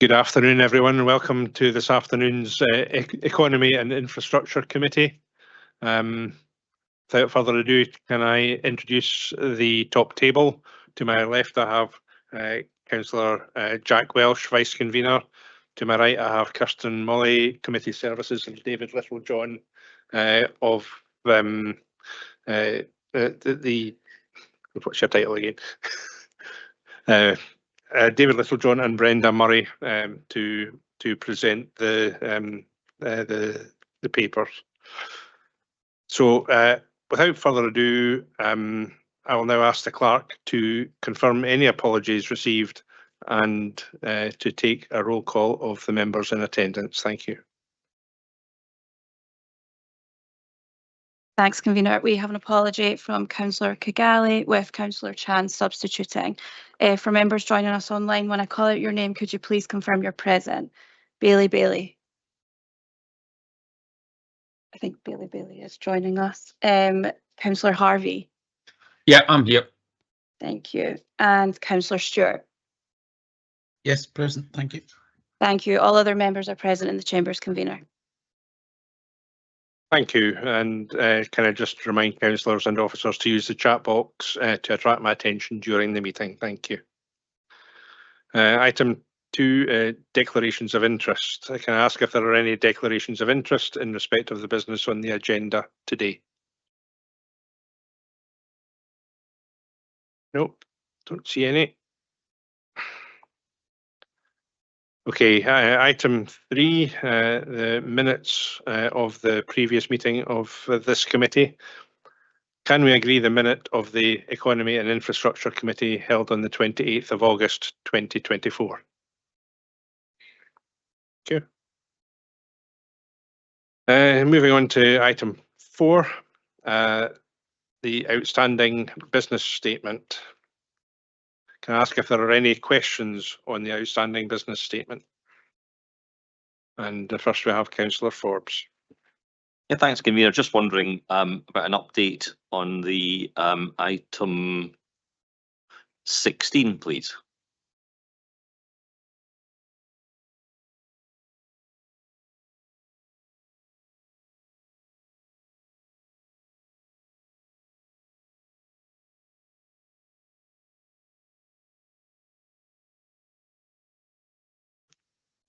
Good afternoon, everyone, and welcome to this afternoon's Economy and Infrastructure Committee. Without further ado, can I introduce the top table? To my left, I have Councillor Jack Welsh, Vice Convener. To my right, I have Kirsten Molly, Committee Services, and David Littlejohn of what's your title again? David Littlejohn and Brenda Murray to present the papers. So without further ado, I will now ask the clerk to confirm any apologies received and to take a roll call of the members in attendance. Thank you. Thanks, Convener. We have an apology from Councillor Kigali with Councillor Chan substituting. For members joining us online, when I call out your name, could you please confirm you're present? Bailey. I think Bailey is joining us. Councillor Harvey. Yeah, I'm here. Thank you. And Councillor Stewart. Yes, present. Thank you. Thank you. All other members are present in the Chamber's Convener. Thank you. And can I just remind councillors and officers to use the chat box to attract my attention during the meeting. Thank you. Item 2, declarations of interest. Can I ask if there are any declarations of interest in respect of the business on the agenda today? Nope, don't see any. Okay, item 3, the minutes of the previous meeting of this committee. Can we agree the minute of the Economy and Infrastructure Committee held on the 28th of August 2024? Okay. Moving on to item 4, the outstanding business statement. Can I ask if there are any questions on the outstanding business statement? And first we have Councillor Forbes. Yeah, thanks, Convener. Just wondering about an update on the item 16, please.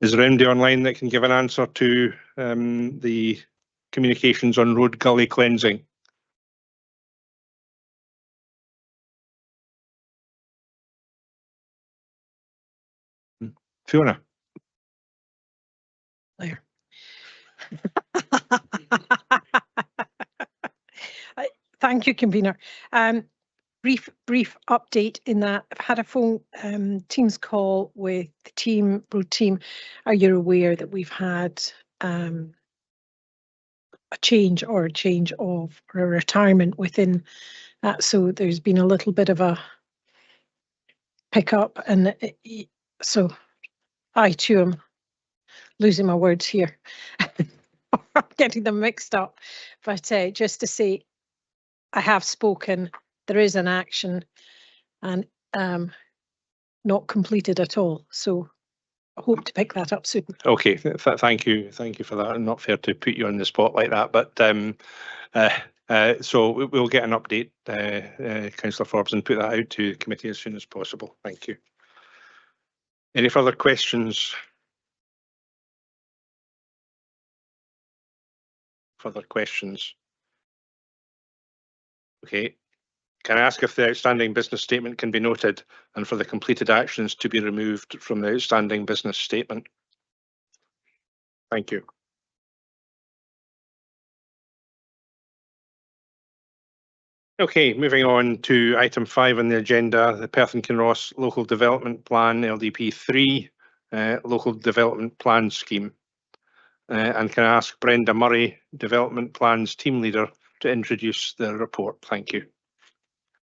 Is there anybody online that can give an answer to the communications on road gully cleansing? Fiona. There. Thank you, Convener. Brief update in that I've had a phone Teams call with the road team. Are you aware that we've had a change of a retirement within that? So there's been a little bit of a pickup, and so I too am losing my words here. I'm getting them mixed up, but just to say, I have spoken. There is an action, and not completed at all. So I hope to pick that up soon. Okay, thank you for that. Not fair to put you on the spot like that, but so we'll get an update, Councillor Forbes, and put that out to the committee as soon as possible. Thank you. Any further questions? Further questions? Okay. Can I ask if the outstanding business statement can be noted and for the completed actions to be removed from the outstanding business statement? Thank you. Okay, moving on to item 5 on the agenda, the Perth and Kinross Local Development Plan, LDP 3, Local Development Plan Scheme. And can I ask Brenda Murray, Development Plans Team Leader, to introduce the report? Thank you.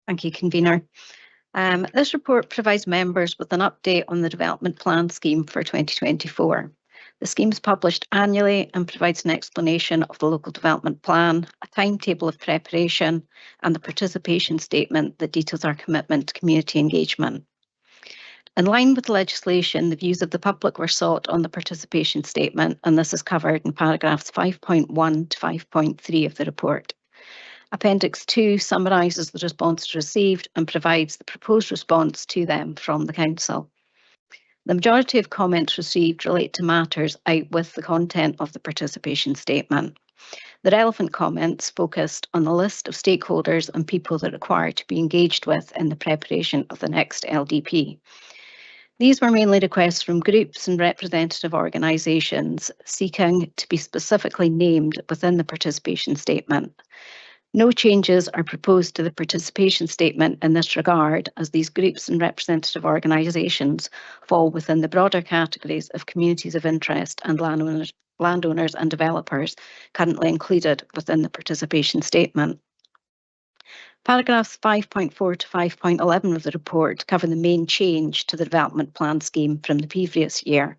Thank you, Convener. This report provides members with an update on the development plan scheme for 2024. The scheme is published annually and provides an explanation of the local development plan, a timetable of preparation, and the participation statement that details our commitment to community engagement. In line with the legislation, the views of the public were sought on the participation statement, and this is covered in paragraphs 5.1 to 5.3 of the report. Appendix 2 summarises the responses received and provides the proposed response to them from the Council. The majority of comments received relate to matters out with the content of the participation statement. The relevant comments focused on the list of stakeholders and people that require to be engaged with in the preparation of the next LDP. These were mainly requests from groups and representative organisations seeking to be specifically named within the participation statement. No changes are proposed to the participation statement in this regard, as these groups and representative organisations fall within the broader categories of communities of interest and landowners and developers currently included within the participation statement. Paragraphs 5.4 to 5.11 of the report cover the main change to the development plan scheme from the previous year,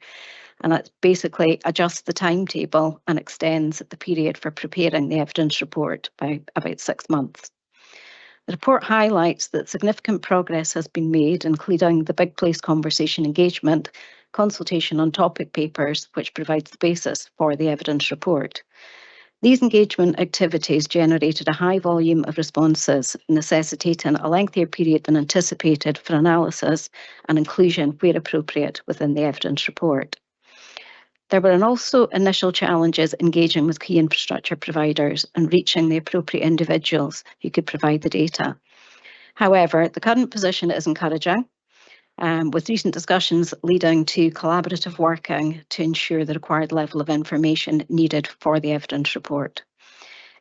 and it basically adjusts the timetable and extends the period for preparing the evidence report by about 6 months. The report highlights that significant progress has been made, including the Big Place conversation engagement, consultation on topic papers, which provides the basis for the evidence report. These engagement activities generated a high volume of responses, necessitating a lengthier period than anticipated for analysis and inclusion where appropriate within the evidence report. There were also initial challenges engaging with key infrastructure providers and reaching the appropriate individuals who could provide the data. However, the current position is encouraging, with recent discussions leading to collaborative working to ensure the required level of information needed for the evidence report.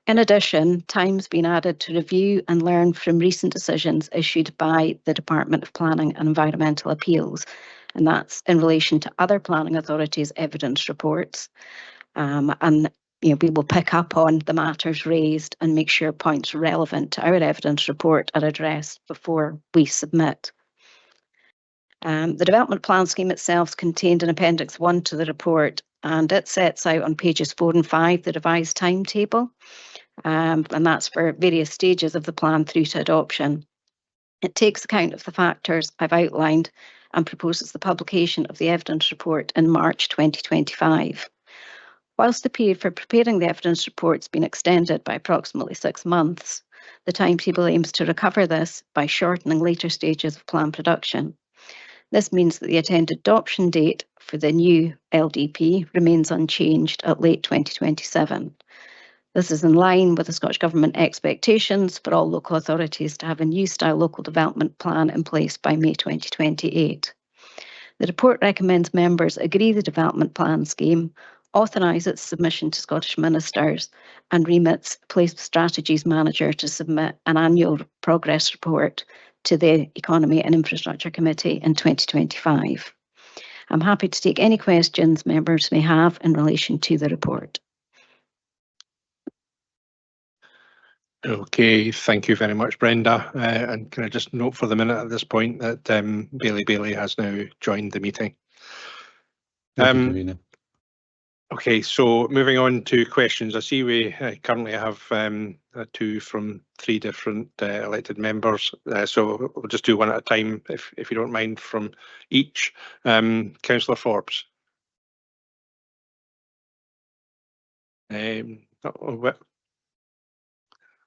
In addition, time's been added to review and learn from recent decisions issued by the Department of Planning and Environmental Appeals, and that's in relation to other planning authorities' evidence reports. And we will pick up on the matters raised and make sure points relevant to our evidence report are addressed before we submit. The development plan scheme itself is contained in Appendix 1 to the report, and it sets out on pages 4 and 5 the revised timetable, and that's for various stages of the plan through to adoption. It takes account of the factors I've outlined and proposes the publication of the evidence report in March 2025. Whilst the period for preparing the evidence report has been extended by approximately 6 months, the timetable aims to recover this by shortening later stages of plan production. This means that the intended adoption date for the new LDP remains unchanged at late 2027. This is in line with the Scottish Government expectations for all local authorities to have a new style local development plan in place by May 2028. The report recommends members agree the development plan scheme, authorise its submission to Scottish ministers, and remits Place Strategies Manager to submit an annual progress report to the Economy and Infrastructure Committee in 2025. I'm happy to take any questions members may have in relation to the report. Okay, thank you very much, Brenda. And can I just note for the minute at this point that Bailey has now joined the meeting. Okay, so moving on to questions. I see we currently have 2 from 3 different elected members, so we'll just do one at a time, if you don't mind, from each. Councillor Forbes.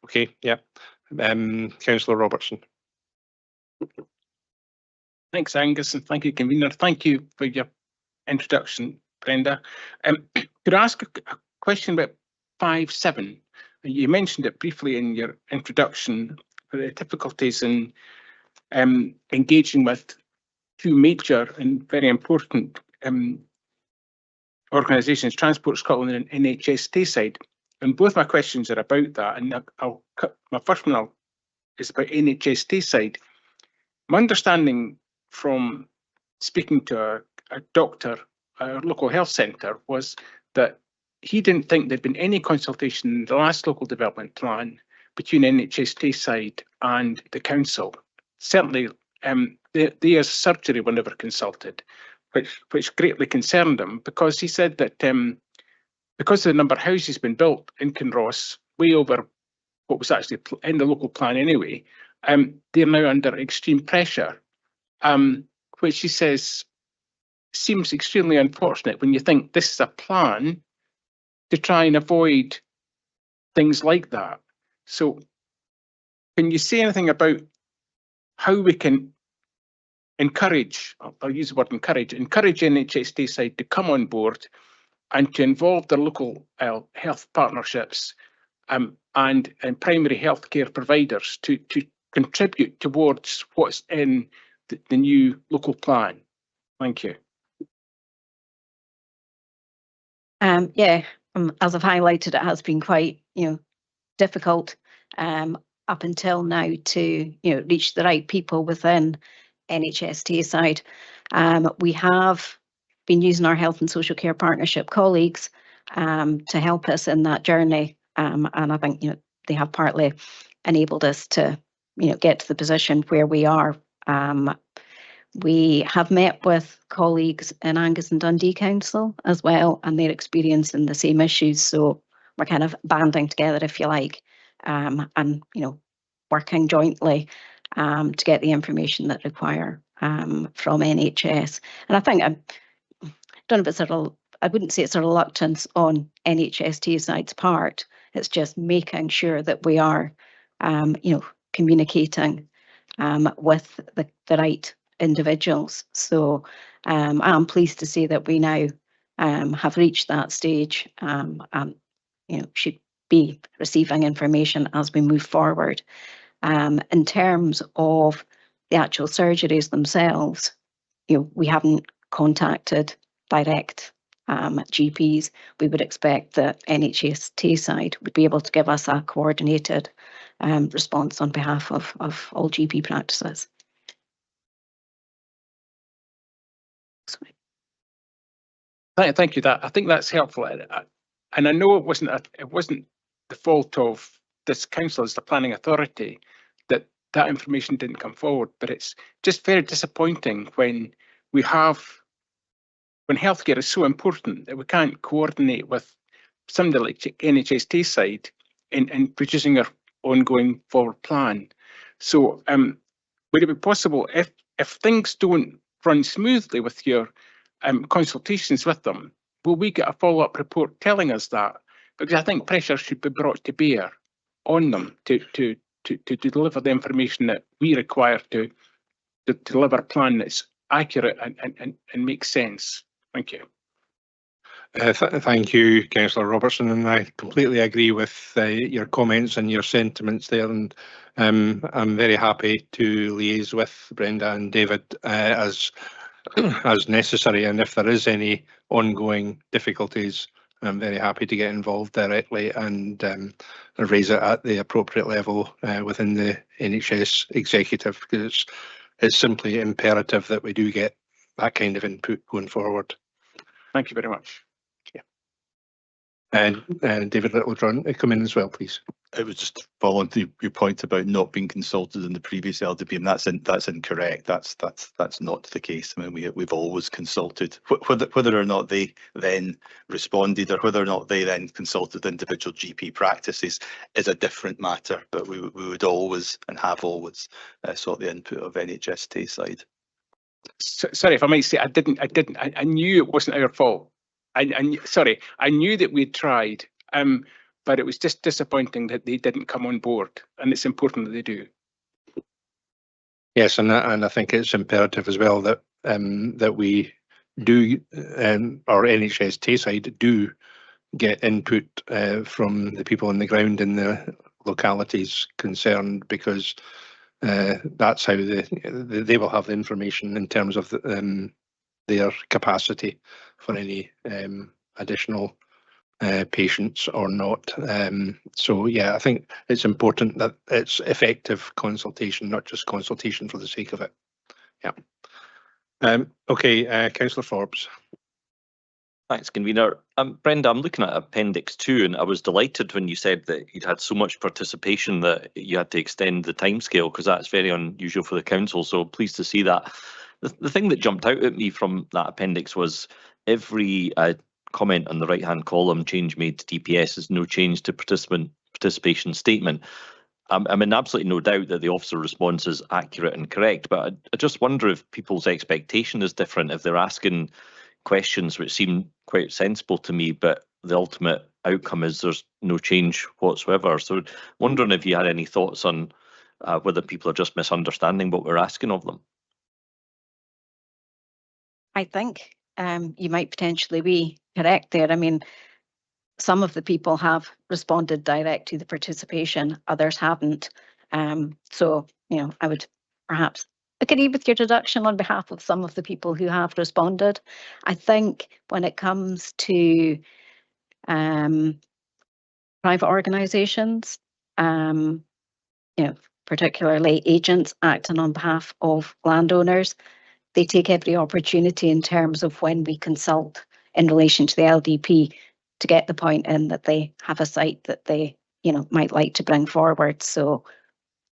Okay, yeah. Councillor Robertson. Thanks, Angus, and thank you, convener. Thank you for your introduction, Brenda. Could I ask a question about 5.7? You mentioned it briefly in your introduction, the difficulties in engaging with 2 major and very important organisations, Transport Scotland and NHS Tayside. And both my questions are about that, and my first one is about NHS Tayside. My understanding from speaking to a doctor at our local health centre was that he didn't think there'd been any consultation in the last local development plan between NHS Tayside and the council. Certainly, they as surgery were never consulted, which greatly concerned him, because he said that because the number of houses been built in Kinross, way over what was actually in the local plan anyway, they're now under extreme pressure, which she says seems extremely unfortunate when you think this is a plan to try and avoid things like that. So can you say anything about how we can encourage, I'll use the word encourage NHS Tayside to come on board and to involve the local health partnerships and primary healthcare providers to contribute towards what's in the new local plan? Thank you. Yeah, as I've highlighted, it has been quite, difficult up until now to, reach the right people within NHS Tayside. We have been using our health and social care partnership colleagues to help us in that journey, and I think they have partly enabled us to get to the position where we are. We have met with colleagues in Angus and Dundee Council as well, and they're experiencing the same issues. So we're kind of banding together, if you like, and working jointly to get the information that require from NHS. And I think I don't know if it's I wouldn't say it's a reluctance on NHS Tayside's part. It's just making sure that we are, communicating with the right individuals. So I'm pleased to say that we now have reached that stage and should be receiving information as we move forward. In terms of the actual surgeries themselves, we haven't contacted direct GPs. We would expect that NHS Tayside would be able to give us a coordinated response on behalf of all GP practices. Thank you. I think that's helpful, and I know it wasn't the fault of this council as the planning authority that information didn't come forward, but it's just very disappointing when healthcare is so important that we can't coordinate with somebody like NHS Tayside in producing our ongoing forward plan. So would it be possible if things don't run smoothly with your consultations with them, will we get a follow-up report telling us that? Because I think pressure should be brought to bear on them to deliver the information that we require to deliver a plan that's accurate and makes sense. Thank you. Thank you, Councillor Robertson, and I completely agree with your comments and your sentiments there, and I'm very happy to liaise with Brenda and David as necessary, and if there is any ongoing difficulties, I'm very happy to get involved directly and raise it at the appropriate level within the NHS executive, because it's simply imperative that we do get that kind of input going forward. Thank you very much. And David Littlejohn, come in as well, please. It was just following to your point about not being consulted in the previous LDP, and that's incorrect. That's not the case. I mean, we've always consulted. Whether or not they then responded or whether or not they then consulted individual GP practices is a different matter. But we would always and have always sought the input of NHS Tayside. Sorry if I might say I knew it wasn't our fault. I knew that we'd tried, but it was just disappointing that they didn't come on board, and it's important that they do. Yes, and I think it's imperative as well that that we do, or NHS Tayside do get input from the people on the ground in the localities concerned, because that's how they will have the information in terms of their capacity for any additional patients or not. So yeah, I think it's important that it's effective consultation, not just consultation for the sake of it. Yeah. Okay, Councillor Forbes. Thanks, Convener. Brenda, I'm looking at Appendix 2, and I was delighted when you said that you'd had so much participation that you had to extend the timescale, because that's very unusual for the council, so pleased to see that. The thing that jumped out at me from that appendix was every comment on the right-hand column, change made to DPS is no change to participation statement. I'm in absolutely no doubt that the officer response is accurate and correct, but I just wonder if people's expectation is different, if they're asking questions which seem quite sensible to me, but the ultimate outcome is there's no change whatsoever. So wondering if you had any thoughts on whether people are just misunderstanding what we're asking of them. I think you might potentially be correct there. I mean, some of the people have responded direct to the participation, others haven't. So, you know, I would perhaps agree with your deduction on behalf of some of the people who have responded. I think when it comes to private organisations, you know, particularly agents acting on behalf of landowners, they take every opportunity in terms of when we consult in relation to the LDP to get the point in that they have a site that they, you know, might like to bring forward. So,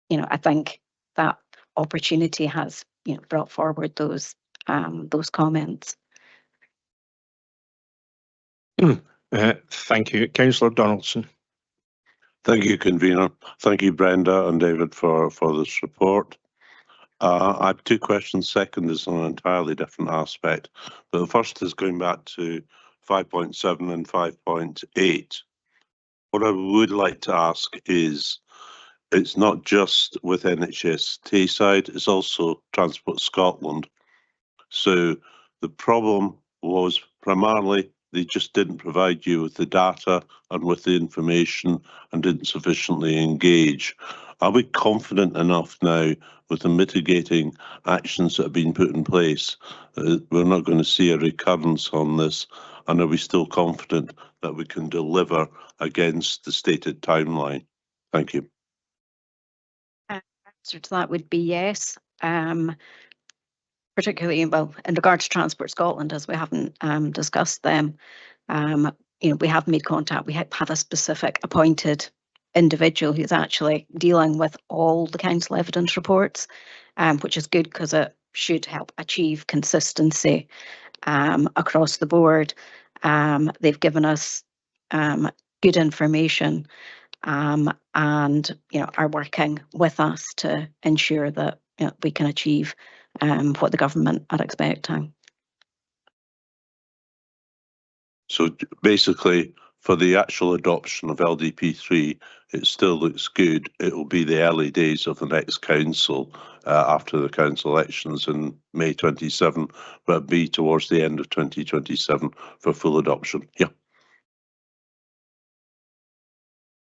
you know, I think that opportunity has, you know, brought forward those comments. Thank you. Councillor Donaldson. Thank you, convener. Thank you, Brenda and David, for this report. I have two questions. Second is on an entirely different aspect, but the first is going back to 5.7 and 5.8. What I would like to ask is, it's not just with NHS Tayside, it's also Transport Scotland. So the problem was primarily they just didn't provide you with the data and with the information and didn't sufficiently engage. Are we confident enough now with the mitigating actions that have been put in place that we're not going to see a recurrence on this? And are we still confident that we can deliver against the stated timeline? Thank you. Answer to that would be yes. Particularly, well, in regard to Transport Scotland, as we haven't discussed them, you know, we have made contact. We have a specific appointed individual who's actually dealing with all the council evidence reports, which is good because it should help achieve consistency across the board. They've given us good information and, you know, are working with us to ensure that, you know, we can achieve what the government are expecting. So basically, for the actual adoption of LDP3, it still looks good. It will be the early days of the next council after the council elections in May 27, but it'll be towards the end of 2027 for full adoption. Yeah.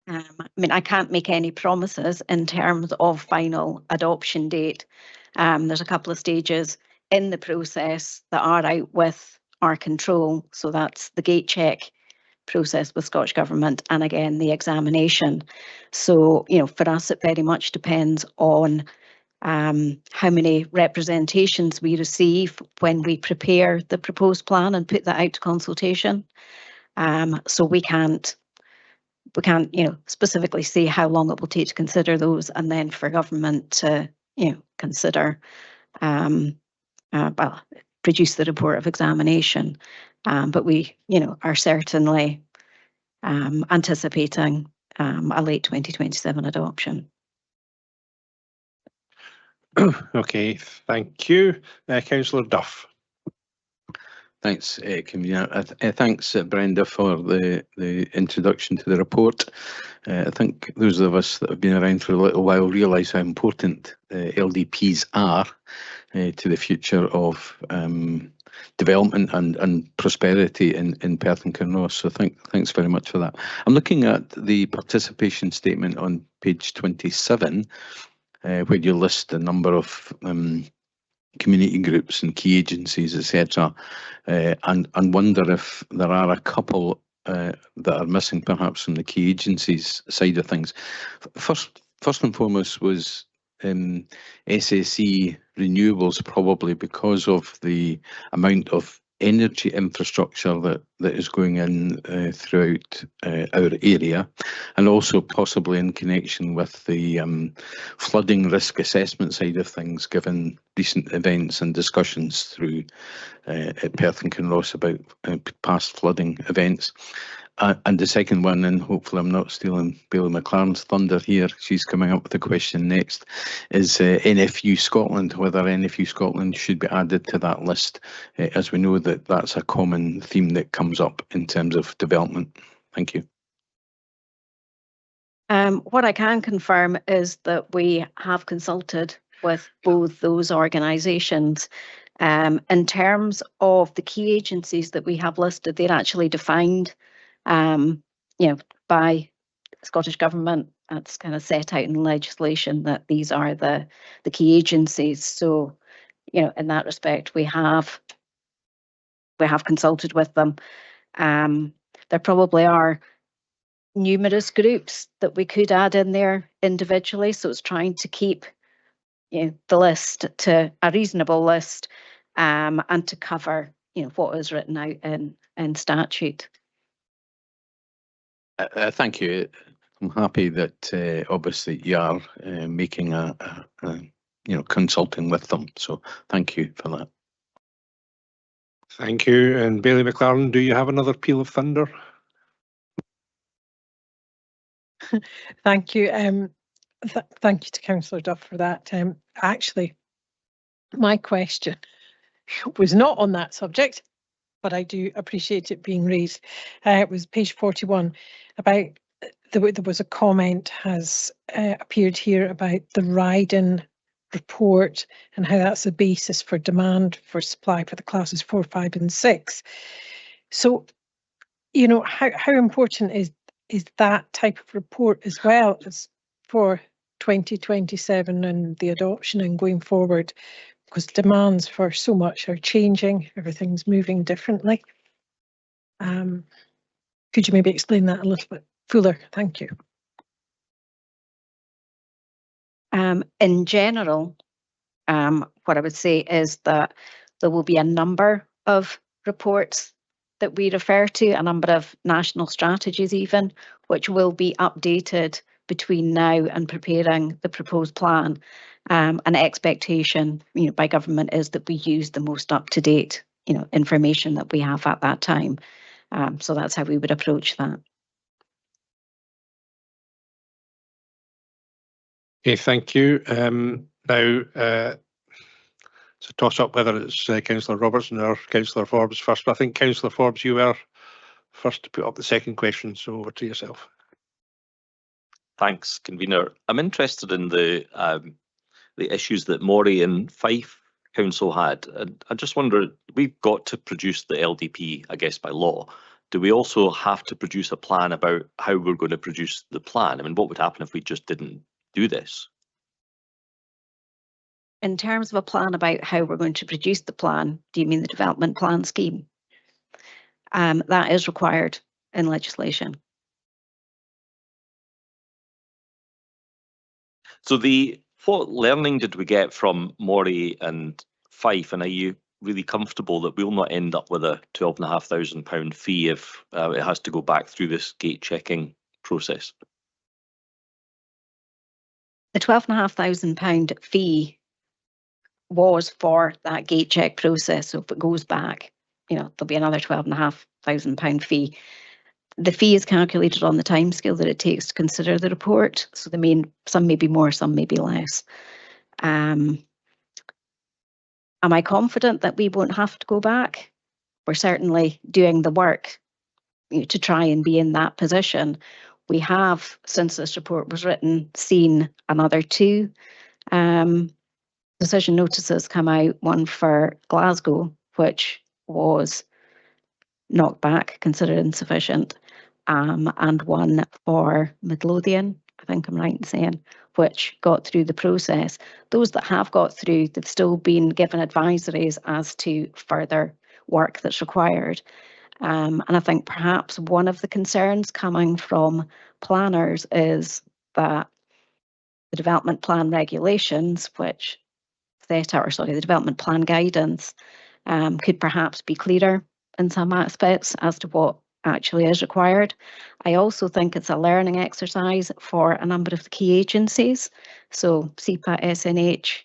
I mean, I can't make any promises in terms of final adoption date. There's a couple of stages in the process that are out with our control. So that's the gate check process with Scottish Government and again, the examination. So, you know, for us, it very much depends on how many representations we receive when we prepare the proposed plan and put that out to consultation. So we can't, you know, specifically say how long it will take to consider those, and then for government to, you know, consider, well, produce the report of examination. But we, you know, are certainly anticipating a late 2027 adoption. Okay, thank you. Councillor Duff. Thanks, convener. Thanks, Brenda, for the introduction to the report. I think those of us that have been around for a little while realise how important LDPs are to the future of development and prosperity in Perth and Kinross. So thanks very much for that. I'm looking at the participation statement on page 27, where you list a number of community groups and key agencies, etc., and wonder if there are a couple that are missing perhaps from the key agencies side of things. First and foremost was SSE Renewables, probably because of the amount of energy infrastructure that is going in throughout our area, and also possibly in connection with the flooding risk assessment side of things, given recent events and discussions through at Perth and Kinross about past flooding events. And the second one, and hopefully I'm not stealing Bailey McLaren's thunder here, she's coming up with a question next, is NFU Scotland, whether NFU Scotland should be added to that list, as we know that that's a common theme that comes up in terms of development. Thank you. What I can confirm is that we have consulted with both those organisations. In terms of the key agencies that we have listed, they're actually defined, by Scottish Government. That's kind of set out in legislation that these are the key agencies. So, in that respect, we have consulted with them. There probably are numerous groups that we could add in there individually, so it's trying to keep the list to a reasonable list, and to cover what is written out in statute. Thank you. I'm happy that obviously you are making consulting with them, so thank you for that. Thank you. And Bailey McLaren, do you have another peal of thunder? Thank you. Thank you to Councillor Duff for that. Actually, my question was not on that subject, but I do appreciate it being raised. It was page 41 about there was a comment has appeared here about the Ryden report and how that's the basis for demand for supply for the classes 4, 5 and 6. So, how important is that type of report as well as for 2027 and the adoption and going forward, because demands for so much are changing, everything's moving differently. Could you maybe explain that a little bit fuller? Thank you. In general, what I would say is that there will be a number of reports that we refer to, a number of national strategies even, which will be updated between now and preparing the proposed plan. An expectation by government is that we use the most up-to-date information that we have at that time. So that's how we would approach that. Okay, thank you. Now, it's a toss-up whether it's Councillor Robertson or Councillor Forbes first. But I think Councillor Forbes, you were first to put up the second question, so over to yourself. Thanks, Convener. I'm interested in the issues that Moray and Fife Council had. And I just wonder, we've got to produce the LDP, I guess, by law. Do we also have to produce a plan about how we're going to produce the plan? I mean, what would happen if we just didn't do this? In terms of a plan about how we're going to produce the plan, do you mean the development plan scheme? That is required in legislation. So what learning did we get from Moray and Fife, and are you really comfortable that we'll not end up with a £12,500 fee if it has to go back through this gate checking process? The £12,500 fee was for that gate check process. So if it goes back, there'll be another £12,500 fee. The fee is calculated on the timescale that it takes to consider the report. So some may be more, some may be less. Am I confident that we won't have to go back? We're certainly doing the work to try and be in that position. We have, since this report was written, seen another 2 decision notices come out, one for Glasgow, which was knocked back, considered insufficient, and one for Midlothian, I think I'm right in saying, which got through the process. Those that have got through, they've still been given advisories as to further work that's required. And I think perhaps one of the concerns coming from planners is that the development plan regulations, which the development plan guidance, could perhaps be clearer in some aspects as to what actually is required. I also think it's a learning exercise for a number of the key agencies. So SEPA, SNH,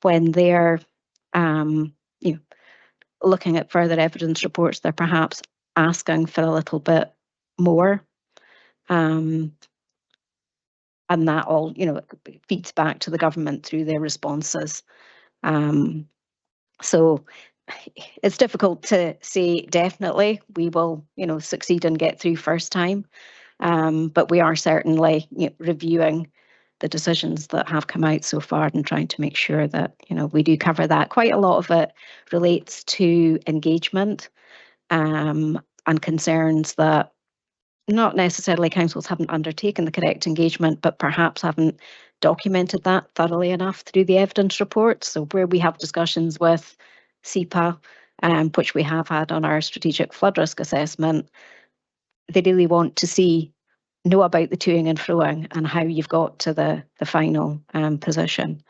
when they're looking at further evidence reports, they're perhaps asking for a little bit more. And that all, feeds back to the government through their responses. So it's difficult to say definitely we will, succeed and get through first time. But we are certainly reviewing the decisions that have come out so far and trying to make sure that, we do cover that. Quite a lot of it relates to engagement and concerns that not necessarily councils haven't undertaken the correct engagement, but perhaps haven't documented that thoroughly enough through the evidence report. So where we have discussions with SEPA, which we have had on our strategic flood risk assessment, they really want to know about the toing and froing and how you've got to the final position.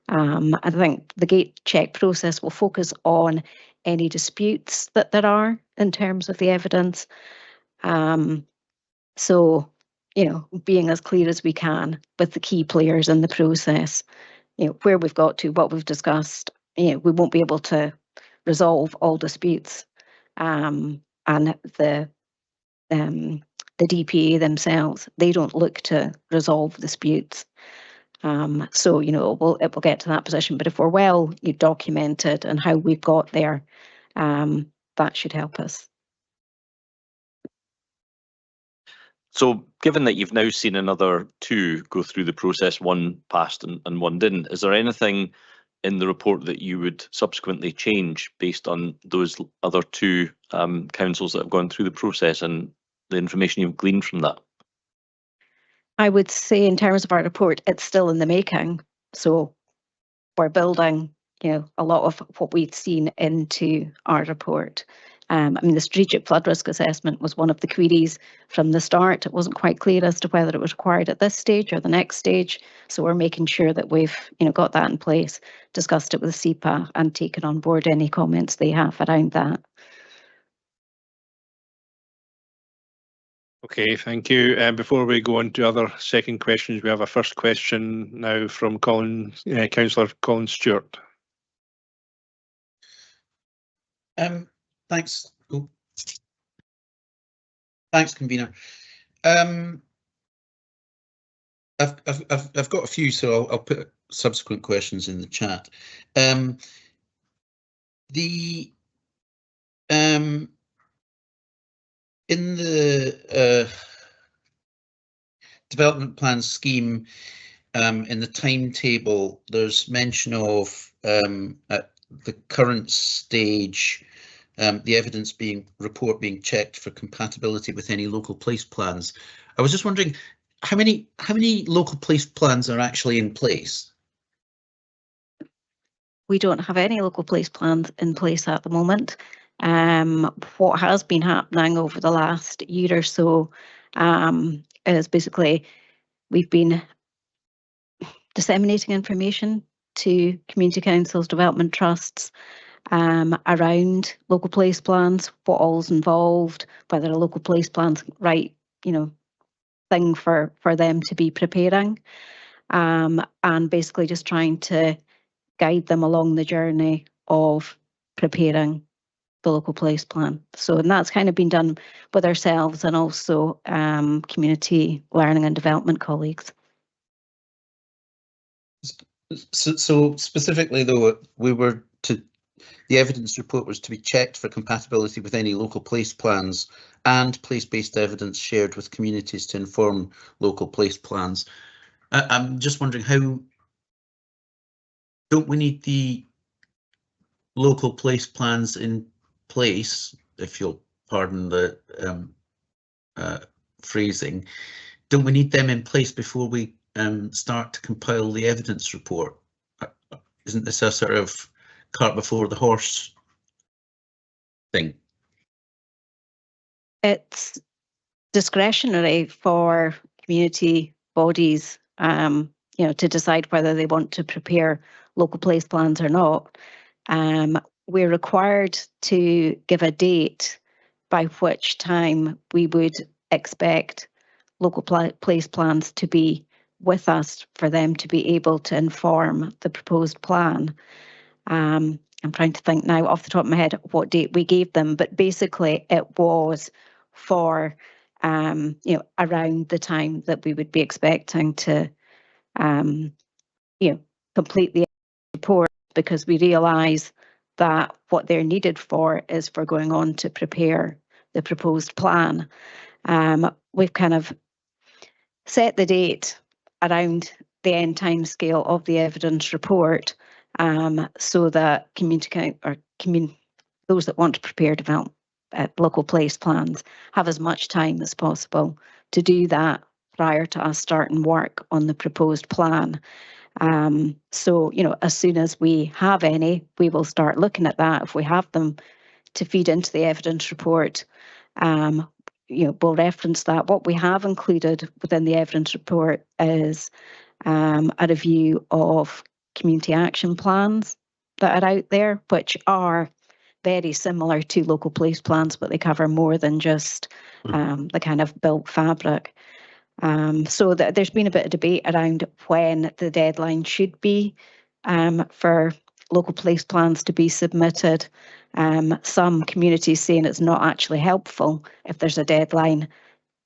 I think the gate check process will focus on any disputes that there are in terms of the evidence. So, being as clear as we can with the key players in the process, where we've got to, what we've discussed, we won't be able to resolve all disputes. And the DPA themselves, they don't look to resolve disputes. So, it will get to that position. But if we're well documented and how we've got there, that should help us. So given that you've now seen another 2 go through the process, 1 passed and 1 didn't, is there anything in the report that you would subsequently change based on those other 2 councils that have gone through the process and the information you've gleaned from that? I would say in terms of our report, it's still in the making. So we're building, a lot of what we've seen into our report. The strategic flood risk assessment was one of the queries from the start. It wasn't quite clear as to whether it was required at this stage or the next stage. So we're making sure that we've, got that in place, discussed it with SEPA and taken on board any comments they have around that. Okay, thank you. Before we go on to other second questions, we have a first question now from Councillor Colin Stewart. Thanks. Thanks, convener. I've got a few, so I'll put subsequent questions in the chat. In the development plan scheme, in the timetable, there's mention of at the current stage, the evidence report being checked for compatibility with any local place plans. I was just wondering how many local place plans are actually in place? We don't have any local place plans in place at the moment. What has been happening over the last year or so is basically we've been disseminating information to community councils, development trusts around local place plans, what all's involved, whether a local place plan's right, thing for them to be preparing, and basically just trying to guide them along the journey of preparing the local place plan. So, and that's kind of been done with ourselves and also community learning and development colleagues. So specifically, though, the evidence report was to be checked for compatibility with any local place plans and place-based evidence shared with communities to inform local place plans. I'm just wondering, how don't we need the local place plans in place, if you'll pardon the phrasing? Don't we need them in place before we start to compile the evidence report? Isn't this a sort of cart before the horse thing? It's discretionary for community bodies, to decide whether they want to prepare local place plans or not. We're required to give a date by which time we would expect local place plans to be with us for them to be able to inform the proposed plan. I'm trying to think now off the top of my head what date we gave them, but basically it was for around the time that we would be expecting to, complete the report, because we realise that what they're needed for is for going on to prepare the proposed plan. We've kind of set the date around the end time scale of the evidence report, so that those that want to prepare local place plans have as much time as possible to do that prior to us starting work on the proposed plan. So, as soon as we have any, we will start looking at that. If we have them to feed into the evidence report, we'll reference that. What we have included within the evidence report is a review of community action plans that are out there, which are very similar to local place plans, but they cover more than just the kind of built fabric. So there's been a bit of debate around when the deadline should be for local place plans to be submitted. Some communities saying it's not actually helpful if there's a deadline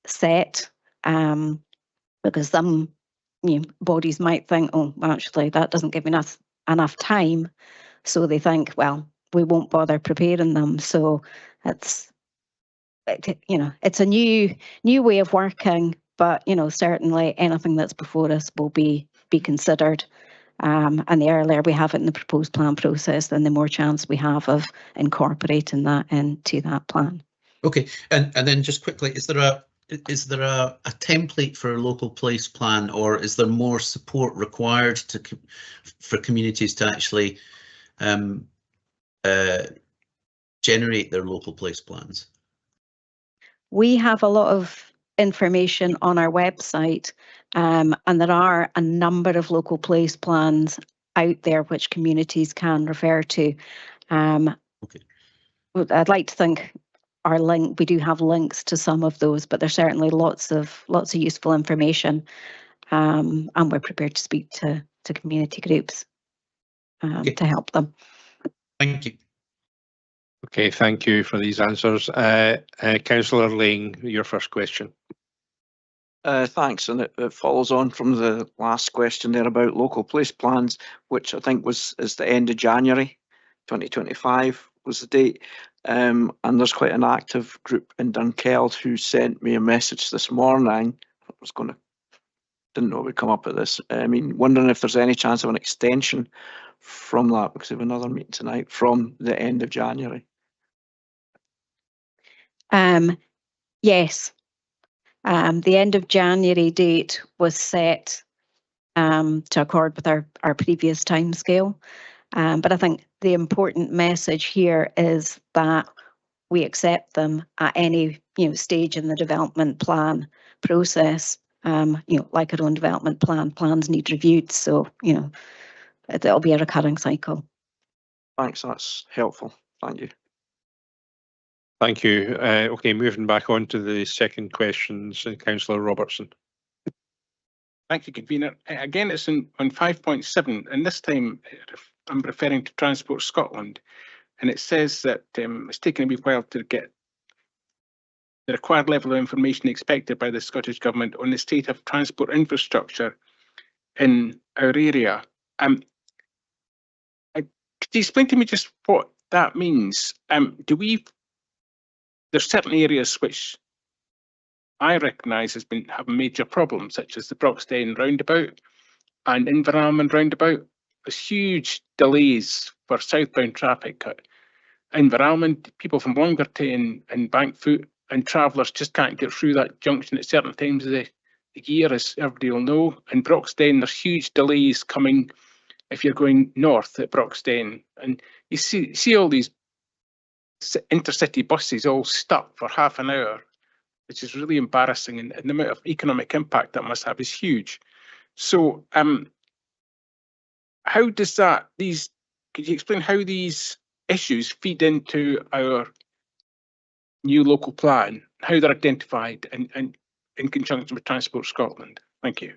set, because some bodies might think, oh, actually that doesn't give enough time. So they think, well, we won't bother preparing them. So it's a new way of working, but certainly anything that's before us will be considered. And the earlier we have it in the proposed plan process, then the more chance we have of incorporating that into that plan. Okay, and then just quickly, is there a template for a local place plan, or is there more support required for communities to actually generate their local place plans? We have a lot of information on our website, and there are a number of local place plans out there which communities can refer to. Okay. I'd like to think we do have links to some of those, but there's certainly lots of useful information, and we're prepared to speak to community groups to help them. Thank you. Okay, thank you for these answers. Councillor Lang, your first question. Thanks, and it follows on from the last question there about local place plans, which I think is the end of January 2025 was the date. And there's quite an active group in Dunkeld who sent me a message this morning. Didn't know it would come up at this. Wondering if there's any chance of an extension from that, because we have another meeting tonight from the end of January. Yes. The end of January date was set to accord with our previous timescale. But I think the important message here is that we accept them at any stage in the development plan process. Like our own development plans need reviewed, so it'll be a recurring cycle. Thanks, that's helpful. Thank you. Thank you. Okay, moving back on to the second questions, Councillor Robertson. Thank you, Convener. Again, it's on 5.7, and this time I'm referring to Transport Scotland, and it says that it's taken a wee while to get the required level of information expected by the Scottish Government on the state of transport infrastructure in our area. Could you explain to me just what that means? There's certain areas which I recognise have major problems, such as the Broxden roundabout and Inveralmond roundabout. There's huge delays for southbound traffic at Inveralmond. People from Longarty and Bankfoot and travellers just can't get through that junction at certain times of the year, as everybody will know. In Broxden, there's huge delays coming if you're going north at Broxden, and you see all these intercity buses all stuck for half an hour, which is really embarrassing, and the amount of economic impact that must have is huge. So how does could you explain how these issues feed into our new local plan, how they're identified and in conjunction with Transport Scotland? Thank you.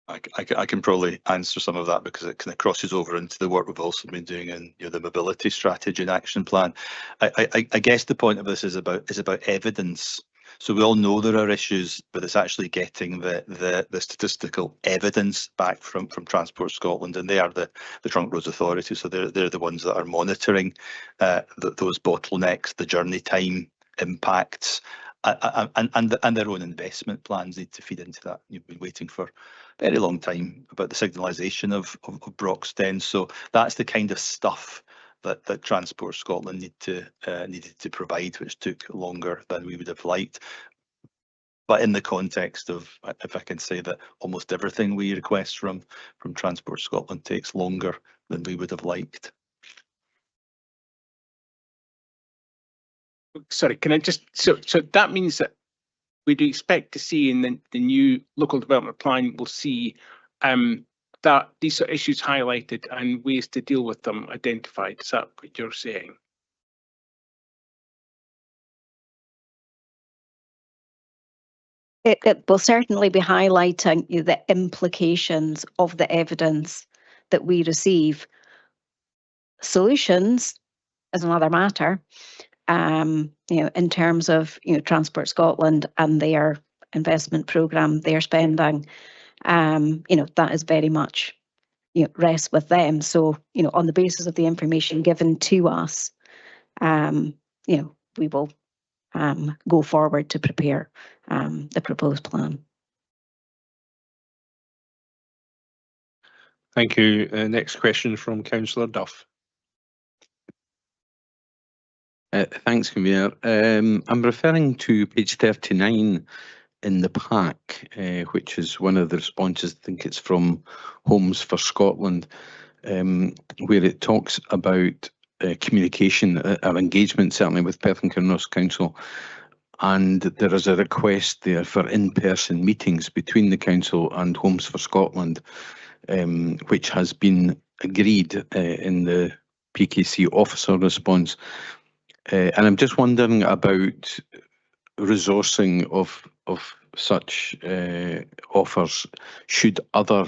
I can probably answer some of that because it kind of crosses over into the work we've also been doing in the mobility strategy and action plan. I guess the point of this is about evidence. So we all know there are issues, but it's actually getting the statistical evidence back from Transport Scotland, and they are the Trunk Roads Authority. So they're the ones that are monitoring those bottlenecks, the journey time impacts, and their own investment plans need to feed into that. You've been waiting for a very long time about the signalisation of Broxden. So that's the kind of stuff that Transport Scotland needed to provide, which took longer than we would have liked. But in the context of, if I can say that, almost everything we request from Transport Scotland takes longer than we would have liked. Sorry, can I just, so that means that we do expect to see in the new local development plan, we'll see that these sort of issues highlighted and ways to deal with them identified. Is that what you're saying? It will certainly be highlighting the implications of the evidence that we receive. Solutions is another matter. In terms of Transport Scotland and their investment programme, their spending, that is very much rests with them. So on the basis of the information given to us, we will go forward to prepare the proposed plan. Thank you. Next question from Councillor Duff. Thanks, Convener. I'm referring to page 39 in the pack, which is one of the responses. I think it's from Homes for Scotland, where it talks about communication or engagement, certainly with Perth and Kinross Council. And there is a request there for in-person meetings between the Council and Homes for Scotland, which has been agreed in the PKC officer response. And I'm just wondering about resourcing of such offers should other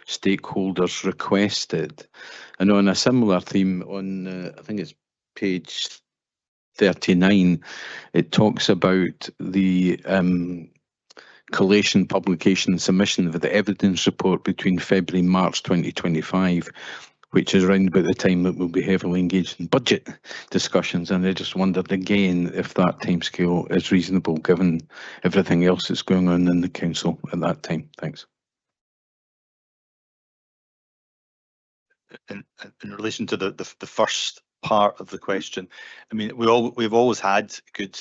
stakeholders request it. And on a similar theme, on I think it's page 39, it talks about the collation, publication and submission of the evidence report between February and March 2025, which is around about the time that we'll be heavily engaged in budget discussions. And I just wondered again if that timescale is reasonable given everything else that's going on in the council at that time. Thanks. In relation to the first part of the question, I mean, we've always had good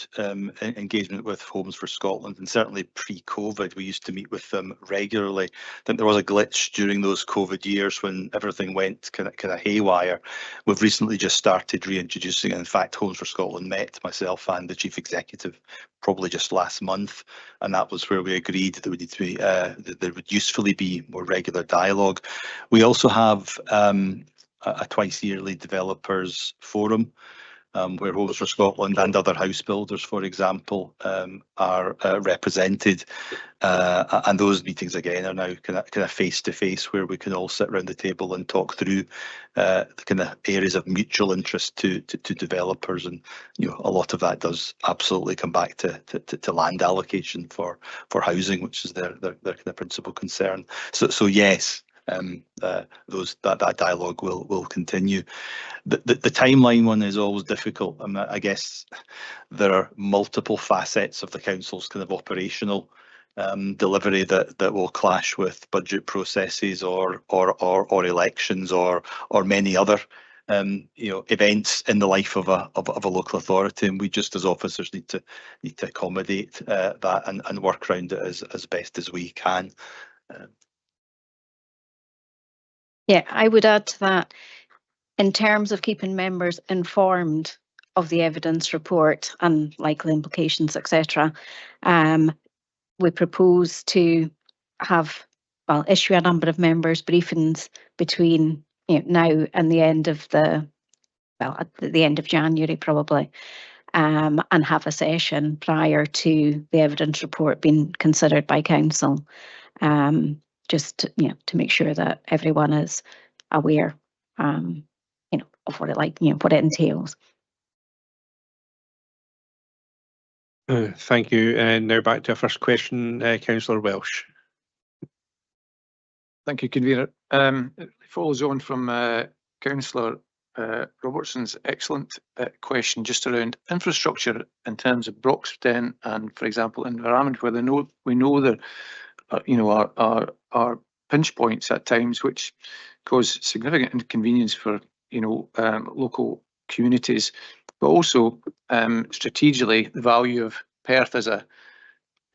engagement with Homes for Scotland, and certainly pre-COVID we used to meet with them regularly. I think there was a glitch during those COVID years when everything went kind of haywire. We've recently just started reintroducing, and in fact Homes for Scotland met myself and the Chief Executive probably just last month, and that was where we agreed that we need to be there would usefully be more regular dialogue. We also have a twice yearly developers forum where Homes for Scotland and other house builders, for example, are represented, and those meetings again are now kind of face to face, where we can all sit around the table and talk through the kind of areas of mutual interest to developers, and a lot of that does absolutely come back to land allocation for housing, which is their kind of principal concern. So yes. That dialogue will continue. The timeline one is always difficult. I mean, I guess there are multiple facets of the council's kind of operational delivery that will clash with budget processes or elections or many other events in the life of a local authority, and we just as officers need to accommodate that and work around it as best as we can. Yeah, I would add to that, in terms of keeping members informed of the evidence report and likely implications, etc. We propose to issue a number of members' briefings between now and the end of at the end of January probably, and have a session prior to the evidence report being considered by council. just to, to make sure that everyone is aware, of what what it entails. Thank you. And now back to our first question, Councillor Welsh. Thank you, Convener. It follows on from Councillor Robertson's excellent question just around infrastructure in terms of Broxton and, for example, environment, where we know there are pinch points at times which cause significant inconvenience for local communities, but also strategically the value of Perth as a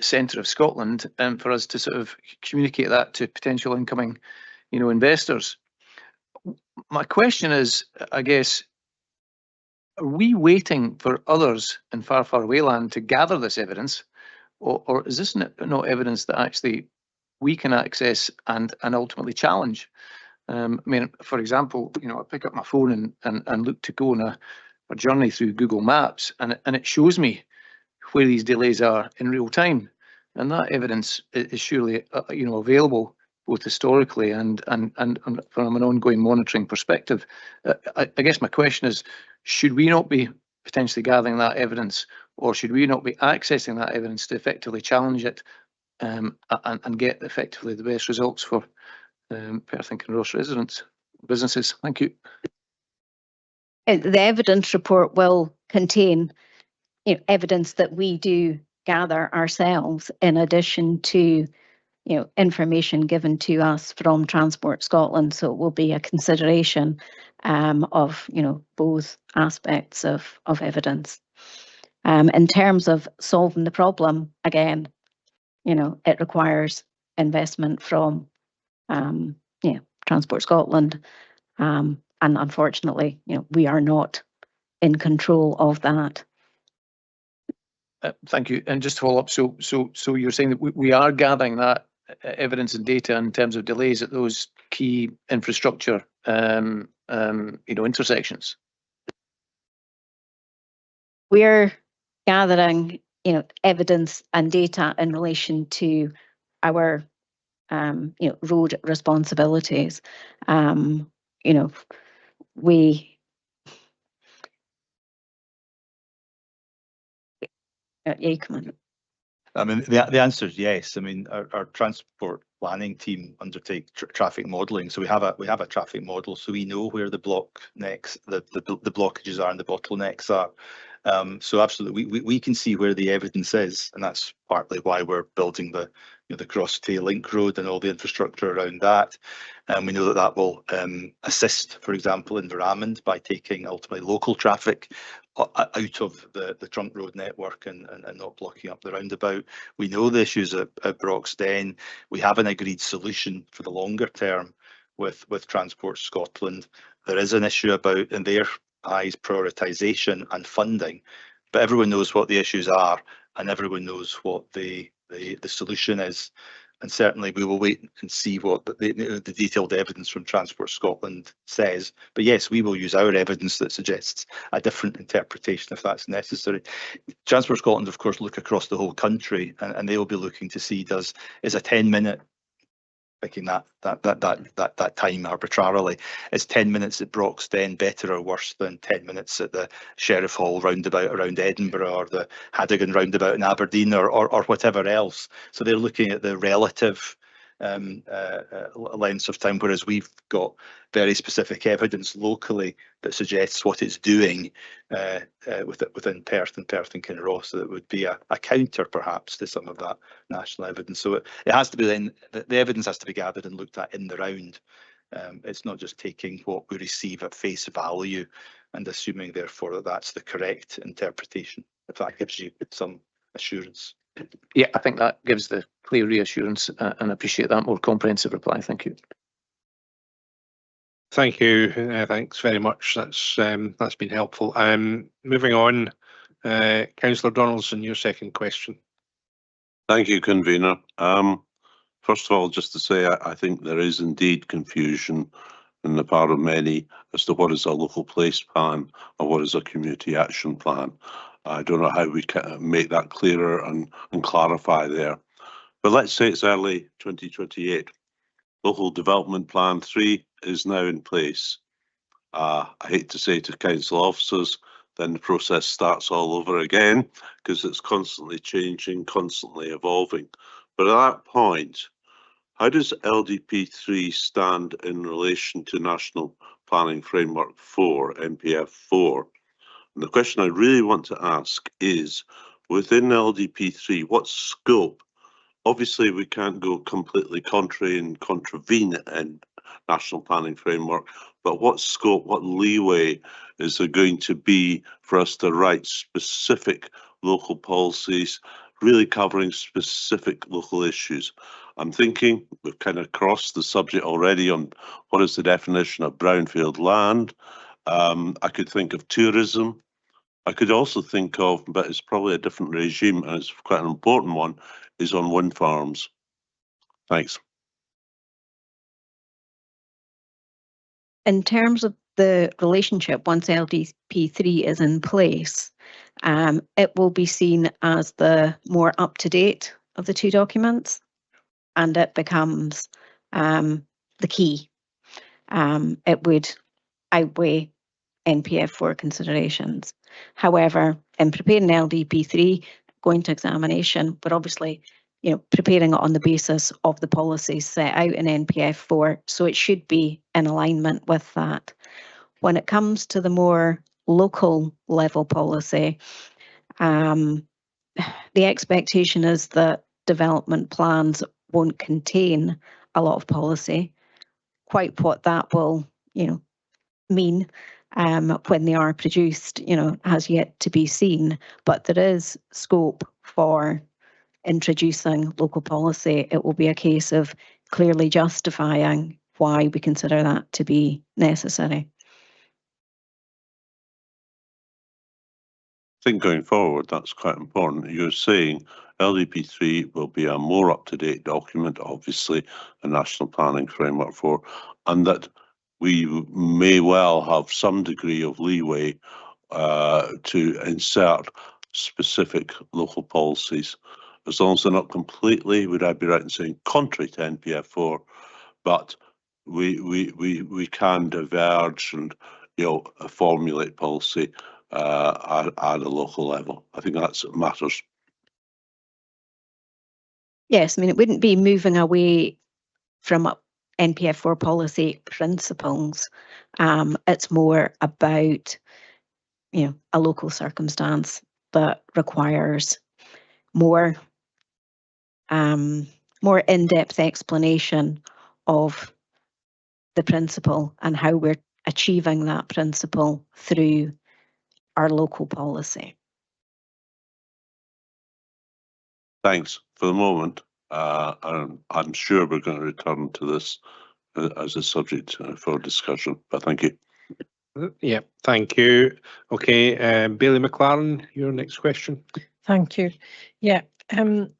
centre of Scotland, and for us to sort of communicate that to potential incoming, investors. My question is, I guess, are we waiting for others in far, far away land to gather this evidence, or is this not evidence that actually we can access and ultimately challenge? I mean, for example, I pick up my phone and look to go on a journey through Google Maps, and it shows me where these delays are in real time, and that evidence is surely available both historically and from an ongoing monitoring perspective. I guess my question is, should we not be potentially gathering that evidence, or should we not be accessing that evidence to effectively challenge it and get effectively the best results for Perth and Kinross residents, businesses? Thank you. The evidence report will contain evidence that we do gather ourselves, in addition to information given to us from Transport Scotland. So it will be a consideration of both aspects of evidence. In terms of solving the problem, again, it requires investment from Transport Scotland, and unfortunately, we are not in control of that. Thank you. And just to follow up, so you're saying that we are gathering that evidence and data in terms of delays at those key infrastructure, intersections? We're gathering, evidence and data in relation to our, road responsibilities. Yeah, come on. I mean, the answer is yes. I mean, our transport planning team undertake traffic modelling, so we have a traffic model, so we know where the blockages are and the bottlenecks are. So absolutely, we can see where the evidence is, and that's partly why we're building the Cross Tay Link Road and all the infrastructure around that. And we know that will assist, for example, Environment by taking ultimately local traffic out of the trunk road network and not blocking up the roundabout. We know the issues at Broxden. We have an agreed solution for the longer term with Transport Scotland. There is an issue about, in their eyes, prioritisation and funding, but everyone knows what the issues are and everyone knows what the solution is. And certainly we will wait and see what the detailed evidence from Transport Scotland says. But yes, we will use our evidence that suggests a different interpretation if that's necessary. Transport Scotland, of course, look across the whole country, and they will be looking to see, is a 10-minute, picking that time arbitrarily, is 10 minutes at Broxden better or worse than 10 minutes at the Sheriff Hall roundabout around Edinburgh, or the Hadigan roundabout in Aberdeen, or whatever else? So they're looking at the relative lengths of time, whereas we've got very specific evidence locally that suggests what it's doing within Perth and Kinross, so that would be a counter perhaps to some of that national evidence. So it has to be then, the evidence has to be gathered and looked at in the round. It's not just taking what we receive at face value and assuming therefore that that's the correct interpretation, if that gives you some assurance. Yeah, I think that gives the clear reassurance, and appreciate that more comprehensive reply. Thank you. Thank you. Thanks very much. That's been helpful. Moving on, Councillor Donaldson, your second question. Thank you, Convener. First of all, just to say, I think there is indeed confusion on the part of many as to what is a local place plan or what is a community action plan. I don't know how we can make that clearer and clarify there. But let's say it's early 2028 Local Development Plan 3 is now in place. I hate to say to council officers, then the process starts all over again because it's constantly changing, constantly evolving. But at that point, how does LDP 3 stand in relation to National Planning Framework 4, NPF 4? And the question I really want to ask is, within LDP 3, what scope? Obviously, we can't go completely contrary and contravene in National Planning Framework, but what scope, what leeway is there going to be for us to write specific local policies, really covering specific local issues? I'm thinking we've kind of crossed the subject already on what is the definition of brownfield land. I could think of tourism. I could also think of, but it's probably a different regime and it's quite an important one, is on wind farms. Thanks. In terms of the relationship, once LDP3 is in place, it will be seen as the more up-to-date of the two documents, and it becomes the key. It would outweigh NPF4 considerations. However, in preparing LDP3, going to examination, but obviously, preparing it on the basis of the policies set out in NPF4, so it should be in alignment with that. When it comes to the more local level policy, the expectation is that development plans won't contain a lot of policy. Quite what that will, mean when they are produced, has yet to be seen. But there is scope for introducing local policy. It will be a case of clearly justifying why we consider that to be necessary. I think going forward, that's quite important. You're saying LDP3 will be a more up-to-date document, obviously, a National Planning Framework 4, and that we may well have some degree of leeway to insert specific local policies, as long as they're not completely, would I be right in saying, contrary to NPF4, but we can diverge and formulate policy at a local level. I think that's matters. Yes, I mean, it wouldn't be moving away from NPF4 policy principles. It's more about, a local circumstance that requires more in-depth explanation of the principle and how we're achieving that principle through our local policy. Thanks. For the moment, I'm sure we're going to return to this as a subject for discussion, but thank you. Yeah, thank you. Okay, Bailey McLaren, your next question. Thank you. Yeah,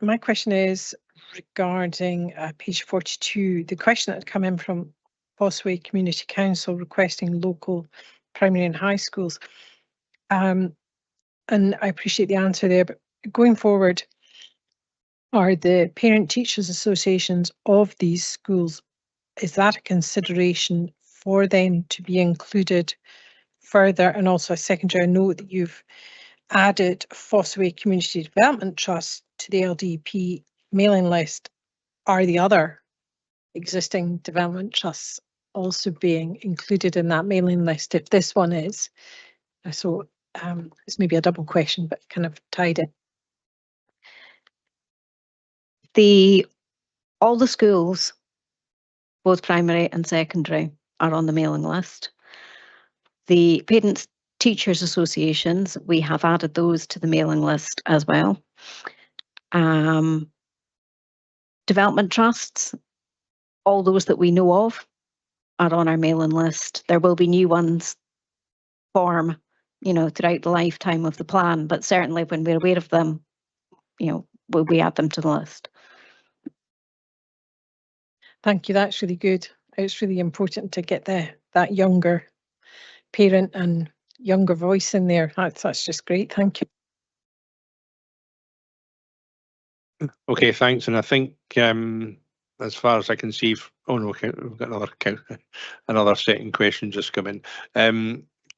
my question is regarding page 42. The question that had come in from Fossway Community Council requesting local primary and high schools. And I appreciate the answer there, but going forward, are the parent teachers associations of these schools, is that a consideration for them to be included further? And also a secondary note that you've added Fossway Community Development Trust to the LDP mailing list. Are the other existing development trusts also being included in that mailing list if this one is? So it's maybe a double question, but kind of tied in. All the schools, both primary and secondary, are on the mailing list. The parents teachers associations, we have added those to the mailing list as well. Development trusts, all those that we know of, are on our mailing list. There will be new ones form, throughout the lifetime of the plan, but certainly when we're aware of them, we add them to the list. Thank you. That's really good. It's really important to get that younger parent and younger voice in there. That's just great. Thank you. Okay, thanks. And I think, as far as I can see Oh no, we've got another second question just come in.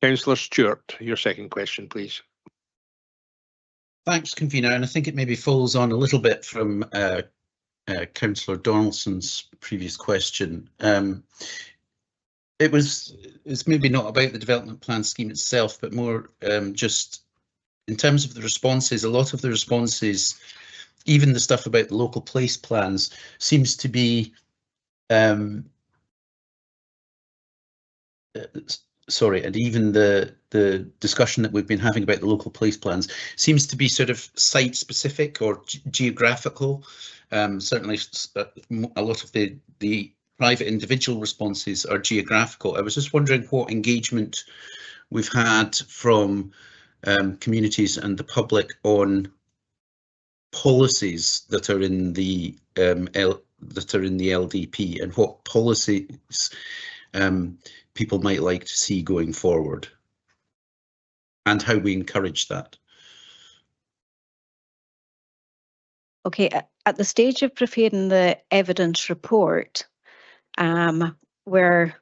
Councillor Stewart, your second question, please. Thanks, convener, and I think it maybe follows on a little bit from Councillor Donaldson's previous question. It's maybe not about the development plan scheme itself, but more just in terms of the responses. A lot of the responses, even the stuff about the local place plans, seems to be sorry, and even the discussion that we've been having about the local place plans seems to be sort of site specific or geographical. Certainly a lot of the private individual responses are geographical. I was just wondering what engagement we've had from communities and the public on policies that are in the LDP, and what policies people might like to see going forward, and how we encourage that. Okay, at the stage of preparing the evidence report, we're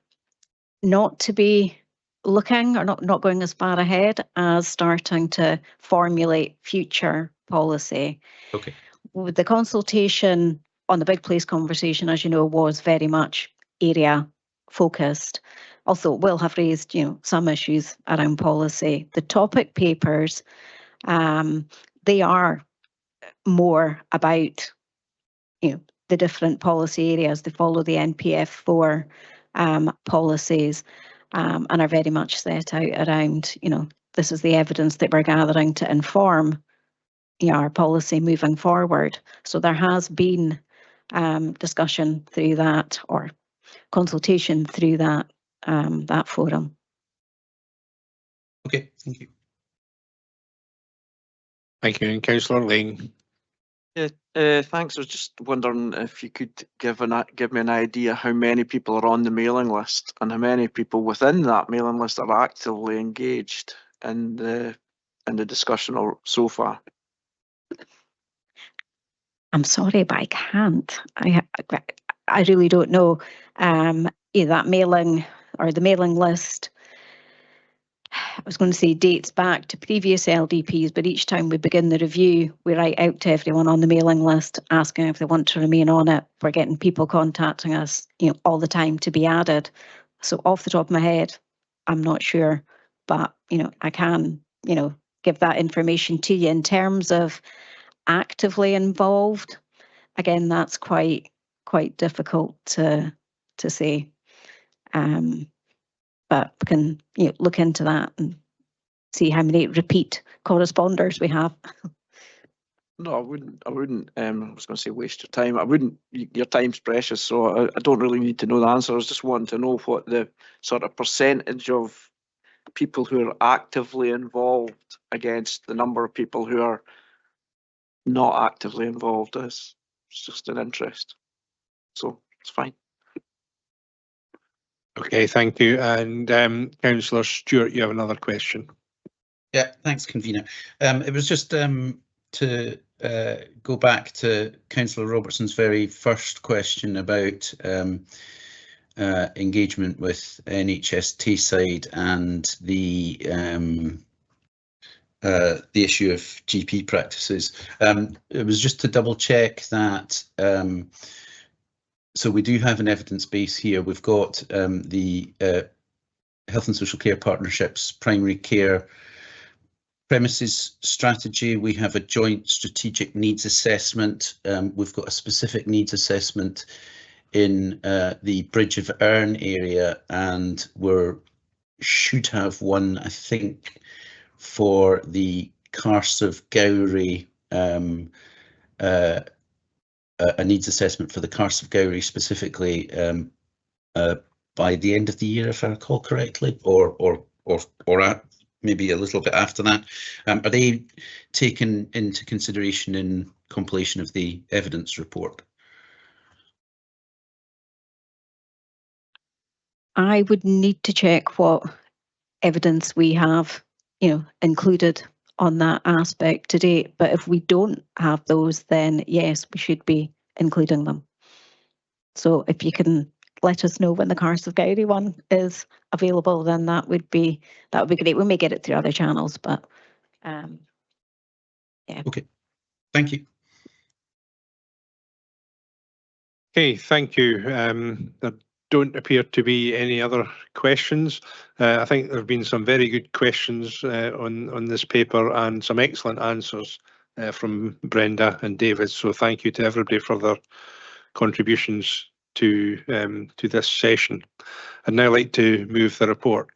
not to be looking or not going as far ahead as starting to formulate future policy. Okay. With the consultation on the Big Place conversation, as you know, was very much area focused. Also, will have raised, some issues around policy. The topic papers, they are more about, the different policy areas. They follow the NPF4 policies and are very much set out around, this is the evidence that we're gathering to inform our policy moving forward. So there has been discussion through that, or consultation through that forum. Okay, thank you. Thank you. And Councillor Lane. Yeah, thanks. I was just wondering if you could give me an idea how many people are on the mailing list and how many people within that mailing list are actively engaged in the discussion so far. I'm sorry, but I can't. I really don't know. That mailing or the mailing list, I was going to say dates back to previous LDPs, but each time we begin the review, we write out to everyone on the mailing list asking if they want to remain on it. We're getting people contacting us, all the time to be added. So off the top of my head, I'm not sure, but I can, give that information to you in terms of actively involved. Again, that's quite difficult to say. But we can look into that and see how many repeat corresponders we have. No, I wouldn't. I was going to say waste your time. I wouldn't. Your time's precious, so I don't really need to know the answer. I was just wanting to know what the sort of percentage of people who are actively involved against the number of people who are not actively involved is. It's just an interest. So it's fine. Okay, thank you. And Councillor Stewart, you have another question. Yeah, thanks, convener. It was just to go back to Councillor Robertson's very first question about engagement with NHS Tayside and the issue of GP practices. It was just to double check that. So we do have an evidence base here. We've got the Health and Social Care Partnerships primary care premises strategy. We have a joint strategic needs assessment. We've got a specific needs assessment in the Bridge of Erne area, and we should have one, I think, for the Carse of Gowrie, a needs assessment for the Carse of Gowrie specifically by the end of the year, if I recall correctly, or maybe a little bit after that. Are they taken into consideration in completion of the evidence report? I would need to check what evidence we have, included on that aspect to date. But if we don't have those, then yes, we should be including them. So if you can let us know when the Cardiff Gowrie one is available, then that would be great. We may get it through other channels, but yeah. Okay, thank you. Okay, thank you. There don't appear to be any other questions. I think there have been some very good questions on this paper and some excellent answers from Brenda and David. So thank you to everybody for their contributions to this session. I'd now like to move the report.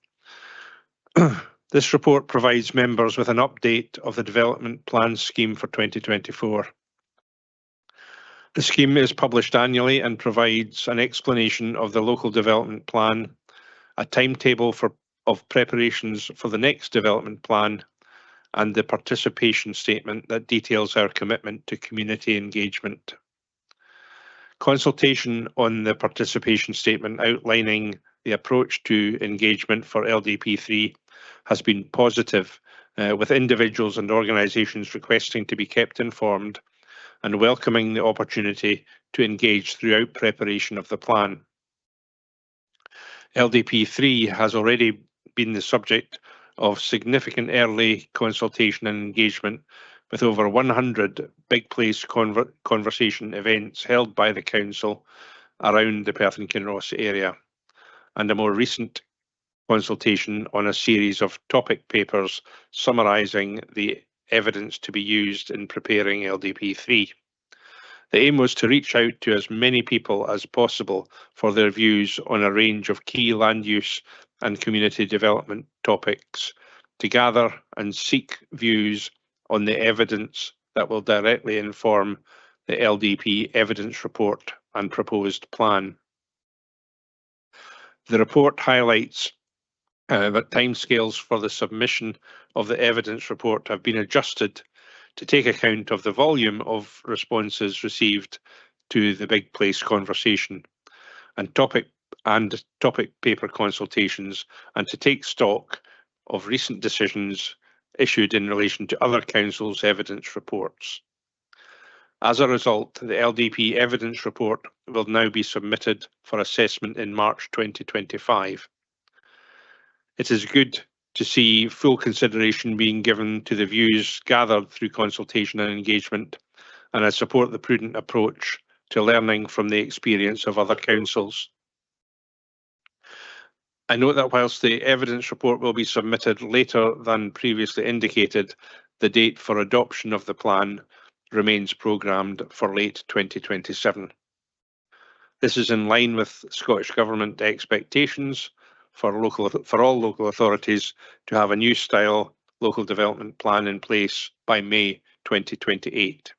This report provides members with an update of the development plan scheme for 2024. The scheme is published annually and provides an explanation of the local development plan, a timetable of preparations for the next development plan, and the participation statement that details our commitment to community engagement. Consultation on the participation statement outlining the approach to engagement for LDP3 has been positive, with individuals and organisations requesting to be kept informed and welcoming the opportunity to engage throughout preparation of the plan. LDP3 has already been the subject of significant early consultation and engagement, with over 100 big place conversation events held by the Council around the Perth and Kinross area, and a more recent consultation on a series of topic papers summarising the evidence to be used in preparing LDP3. The aim was to reach out to as many people as possible for their views on a range of key land use and community development topics, to gather and seek views on the evidence that will directly inform the LDP evidence report and proposed plan. The report highlights that timescales for the submission of the evidence report have been adjusted to take account of the volume of responses received to the big place conversation and topic paper consultations, and to take stock of recent decisions issued in relation to other councils' evidence reports. As a result, the LDP evidence report will now be submitted for assessment in March 2025. It is good to see full consideration being given to the views gathered through consultation and engagement, and I support the prudent approach to learning from the experience of other councils. I note that whilst the evidence report will be submitted later than previously indicated, the date for adoption of the plan remains programmed for late 2027. This is in line with Scottish Government expectations for all local authorities to have a new style local development plan in place by May 2028.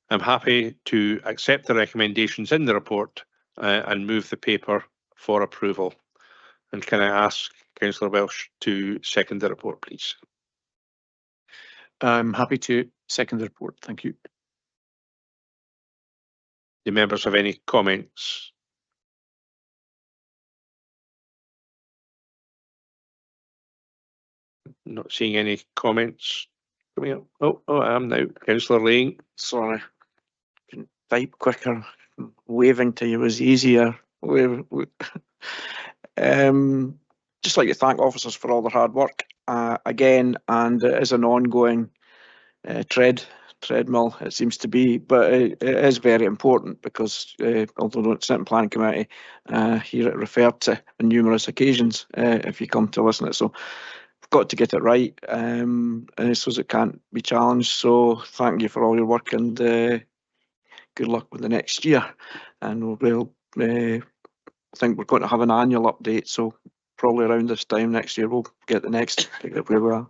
I'm happy to accept the recommendations in the report and move the paper for approval. And can I ask Councillor Welsh to second the report, please? I'm happy to second the report. Thank you. Do members have any comments? Not seeing any comments coming up. Oh, I am now. Councillor Lane. Sorry, can type quicker. Waving to you was easier. Just like to thank officers for all their hard work again, and it is an ongoing treadmill, it seems to be, but it is very important because although I don't sit in planning committee, hear it referred to on numerous occasions if you come to listen to it. So we've got to get it right, and I suppose it can't be challenged. So thank you for all your work, and good luck with the next year. And we'll think we're going to have an annual update, so probably around this time next year we'll get the next pick up where we are.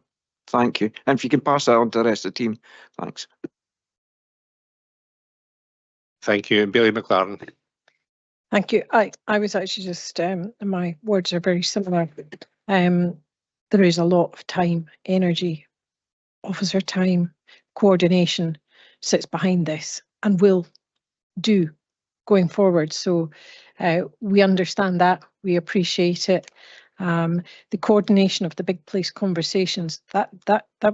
Thank you, and if you can pass that on to the rest of the team, thanks. Thank you, Billy McLaren. Thank you. I was actually just my words are very similar. There is a lot of time, energy, officer time, coordination sits behind this and will do going forward. So we understand that, we appreciate it. The coordination of the big place conversations, that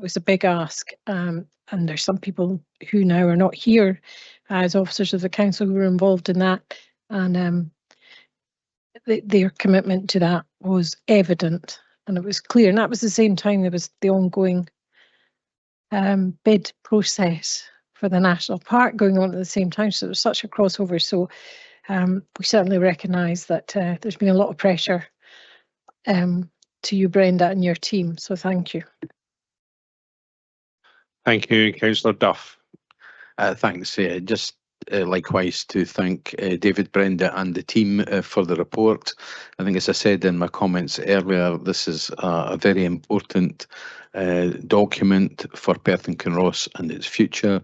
was a big ask. And there's some people who now are not here as officers of the council who were involved in that. And their commitment to that was evident, and it was clear. And that was the same time there was the ongoing bid process for the national park going on at the same time. So there was such a crossover. So we certainly recognise that there's been a lot of pressure to you, Brenda, and your team. So thank you. Thank you, Councillor Duff. Thanks. Just likewise to thank David, Brenda and the team for the report. I think, as I said in my comments earlier, this is a very important document for Perth and Kinross and its future.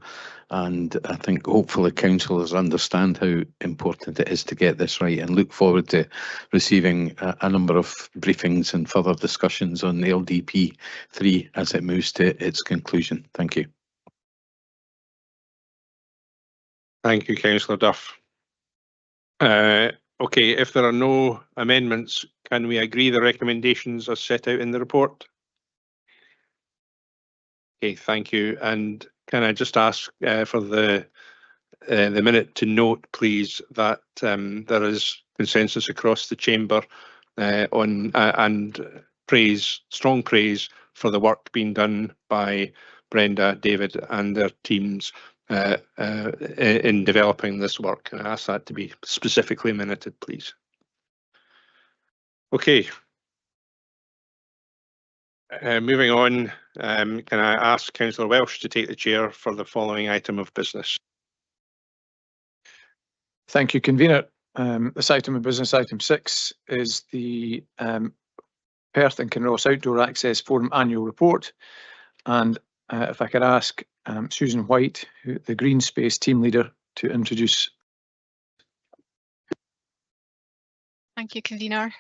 And I think hopefully councillors understand how important it is to get this right, and look forward to receiving a number of briefings and further discussions on the LDP 3 as it moves to its conclusion. Thank you. Thank you, Councillor Duff. Okay, if there are no amendments, can we agree the recommendations as set out in the report? Okay, thank you. And can I just ask for the minute to note, please, that there is consensus across the chamber on and strong praise for the work being done by Brenda, David, and their teams in developing this work. And I ask that to be specifically minuted, please. Okay. Moving on, can I ask Councillor Welsh to take the chair for the following item of business? Thank you, Convener. This item of business, item 6, is the Perth and Kinross Outdoor Access Forum Annual Report. And if I could ask Susan White, the Green Space Team Leader, to introduce. Thank you, Convener.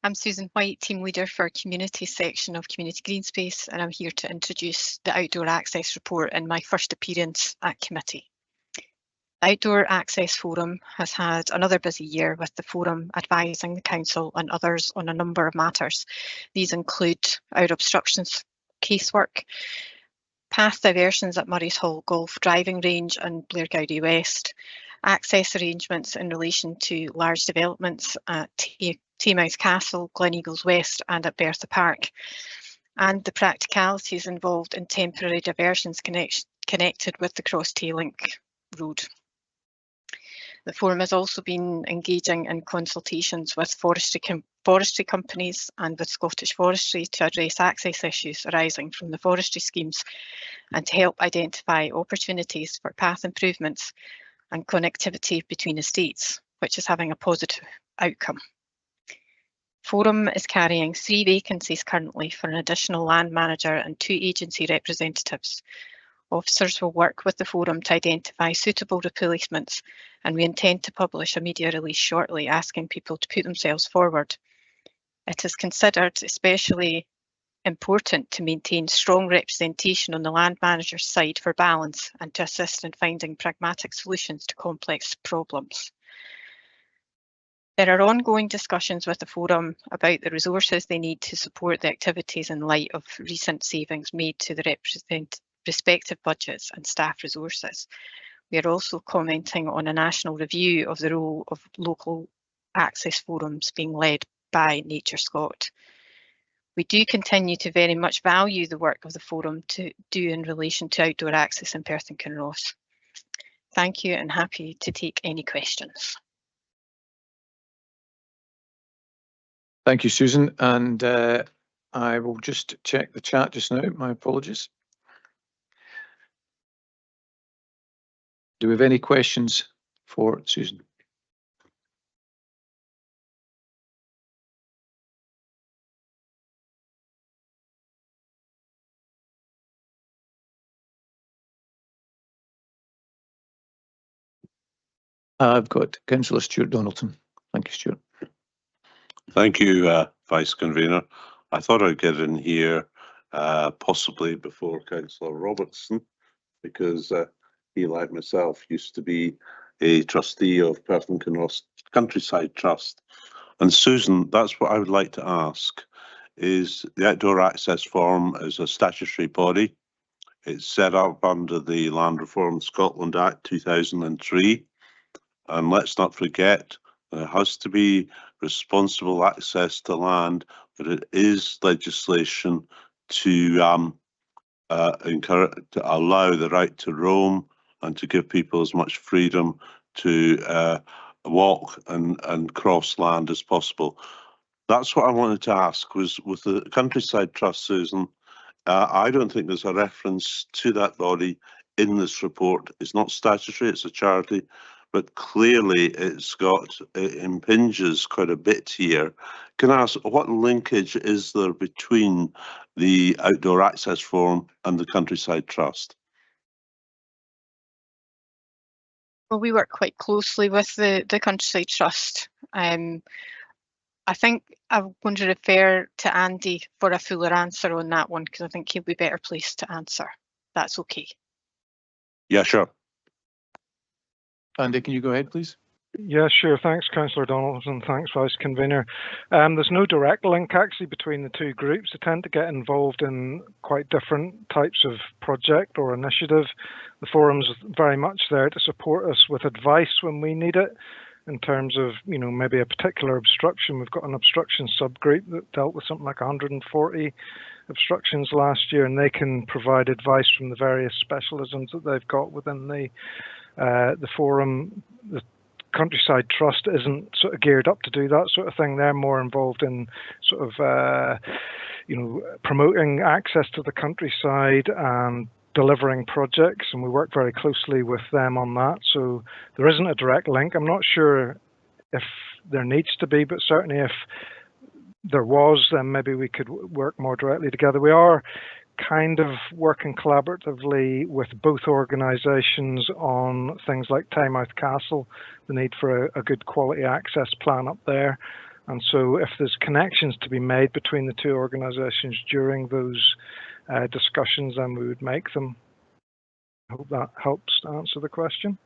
I'm Susan White, Team Leader for Community section of Community Green Space, and I'm here to introduce the Outdoor Access Report in my first appearance at committee. The Outdoor Access Forum has had another busy year, with the forum advising the council and others on a number of matters. These include our obstructions casework, path diversions at Murray's Hall Golf Driving Range and Blairgowrie West, access arrangements in relation to large developments at Taymouth Castle, Gleneagles West and at Bertha Park, and the practicalities involved in temporary diversions connected with the Cross Tay Link road. The forum has also been engaging in consultations with forestry companies and with Scottish Forestry to address access issues arising from the forestry schemes and to help identify opportunities for path improvements and connectivity between estates, which is having a positive outcome. Forum is carrying 3 vacancies currently for an additional land manager and 2 agency representatives. Officers will work with the forum to identify suitable replacements, and we intend to publish a media release shortly asking people to put themselves forward. It is considered especially important to maintain strong representation on the land manager's side for balance and to assist in finding pragmatic solutions to complex problems. There are ongoing discussions with the forum about the resources they need to support the activities in light of recent savings made to the respective budgets and staff resources. We are also commenting on a national review of the role of local access forums being led by Nature Scot. We do continue to very much value the work of the forum to do in relation to outdoor access in Perth and Kinross. Thank you, and happy to take any questions. Thank you, Susan. And I will just check the chat just now. My apologies. Do we have any questions for Susan? I've got Councillor Stuart Donaldson. Thank you, Stuart. Thank you, Vice Convener. I thought I'd get in here possibly before Councillor Robertson, because he, like myself, used to be a trustee of Perth and Kinross Countryside Trust. And Susan, that's what I would like to ask, is the Outdoor Access Forum is a statutory body. It's set up under the Land Reform Scotland Act 2003. And let's not forget There has to be responsible access to land, but it is legislation to allow the right to roam and to give people as much freedom to walk and cross land as possible. That's what I wanted to ask, was with the Countryside Trust, Susan. I don't think there's a reference to that body in this report. It's not statutory, it's a charity, but clearly it impinges quite a bit here. Can I ask, what linkage is there between the Outdoor Access Forum and the Countryside Trust? Well, we work quite closely with the Countryside Trust. I think I'm going to refer to Andy for a fuller answer on that one, because I think he'll be better placed to answer. That's okay. Yeah, sure. Andy, can you go ahead, please? Yeah, sure. Thanks, Councillor Donaldson. Thanks, Vice Convener. There's no direct link actually between the two groups. They tend to get involved in quite different types of project or initiative. The forum's very much there to support us with advice when we need it, in terms of, you know, maybe a particular obstruction. We've got an obstruction subgroup that dealt with something like 140 obstructions last year, and they can provide advice from the various specialisms that they've got within the forum. The Countryside Trust isn't sort of geared up to do that sort of thing. They're more involved in sort of, you know, promoting access to the countryside and delivering projects, and we work very closely with them on that. So there isn't a direct link. I'm not sure if there needs to be, but certainly if there was, then maybe we could work more directly together. We are kind of working collaboratively with both organisations on things like Tynemouth Castle, the need for a good quality access plan up there. And so if there's connections to be made between the two organisations during those discussions, then we would make them. I hope that helps to answer the question.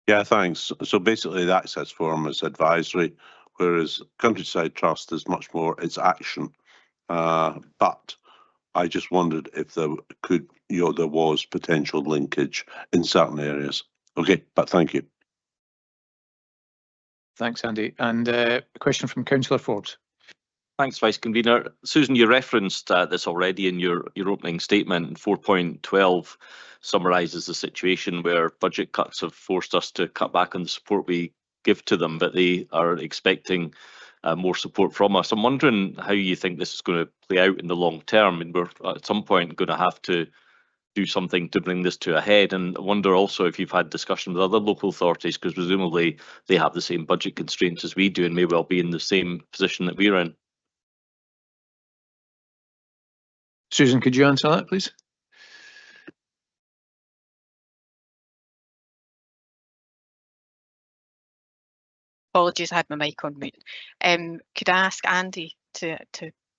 Yeah, thanks. So basically the Access Forum is advisory, whereas Countryside Trust is much more, it's action. But I just wondered if there could, you know, there was potential linkage in certain areas. Okay, but thank you. Thanks, Andy. And a question from Councillor Forbes. Thanks, Vice Convener. Susan, you referenced this already in your opening statement. 4.12 summarises the situation where budget cuts have forced us to cut back on the support we give to them, but they are expecting more support from us. I'm wondering how you think this is going to play out in the long term, and we're at some point going to have to do something to bring this to a head. And I wonder also if you've had discussion with other local authorities, because presumably they have the same budget constraints as we do and may well be in the same position that we're in. Susan, could you answer that, please? Apologies, I had my mic on mute. Could I ask Andy to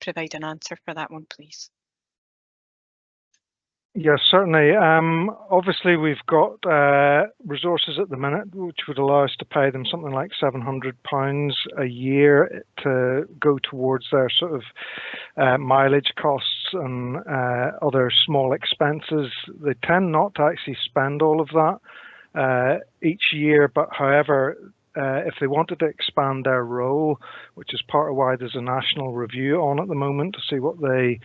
provide an answer for that one, please? Yes, certainly. Obviously, we've got resources at the minute which would allow us to pay them something like £700 a year to go towards their sort of mileage costs and other small expenses. They tend not to actually spend all of that each year, but however, if they wanted to expand their role, which is part of why there's a national review on at the moment to see what the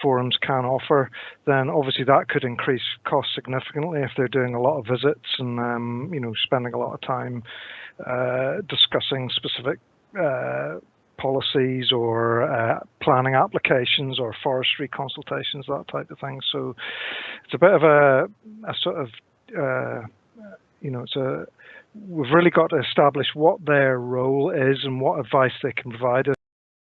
forums can offer, then obviously that could increase costs significantly if they're doing a lot of visits and you know, spending a lot of time discussing specific policies or planning applications or forestry consultations, that type of thing. So it's a bit of a sort of you know, we've really got to establish what their role is and what advice they can provide us,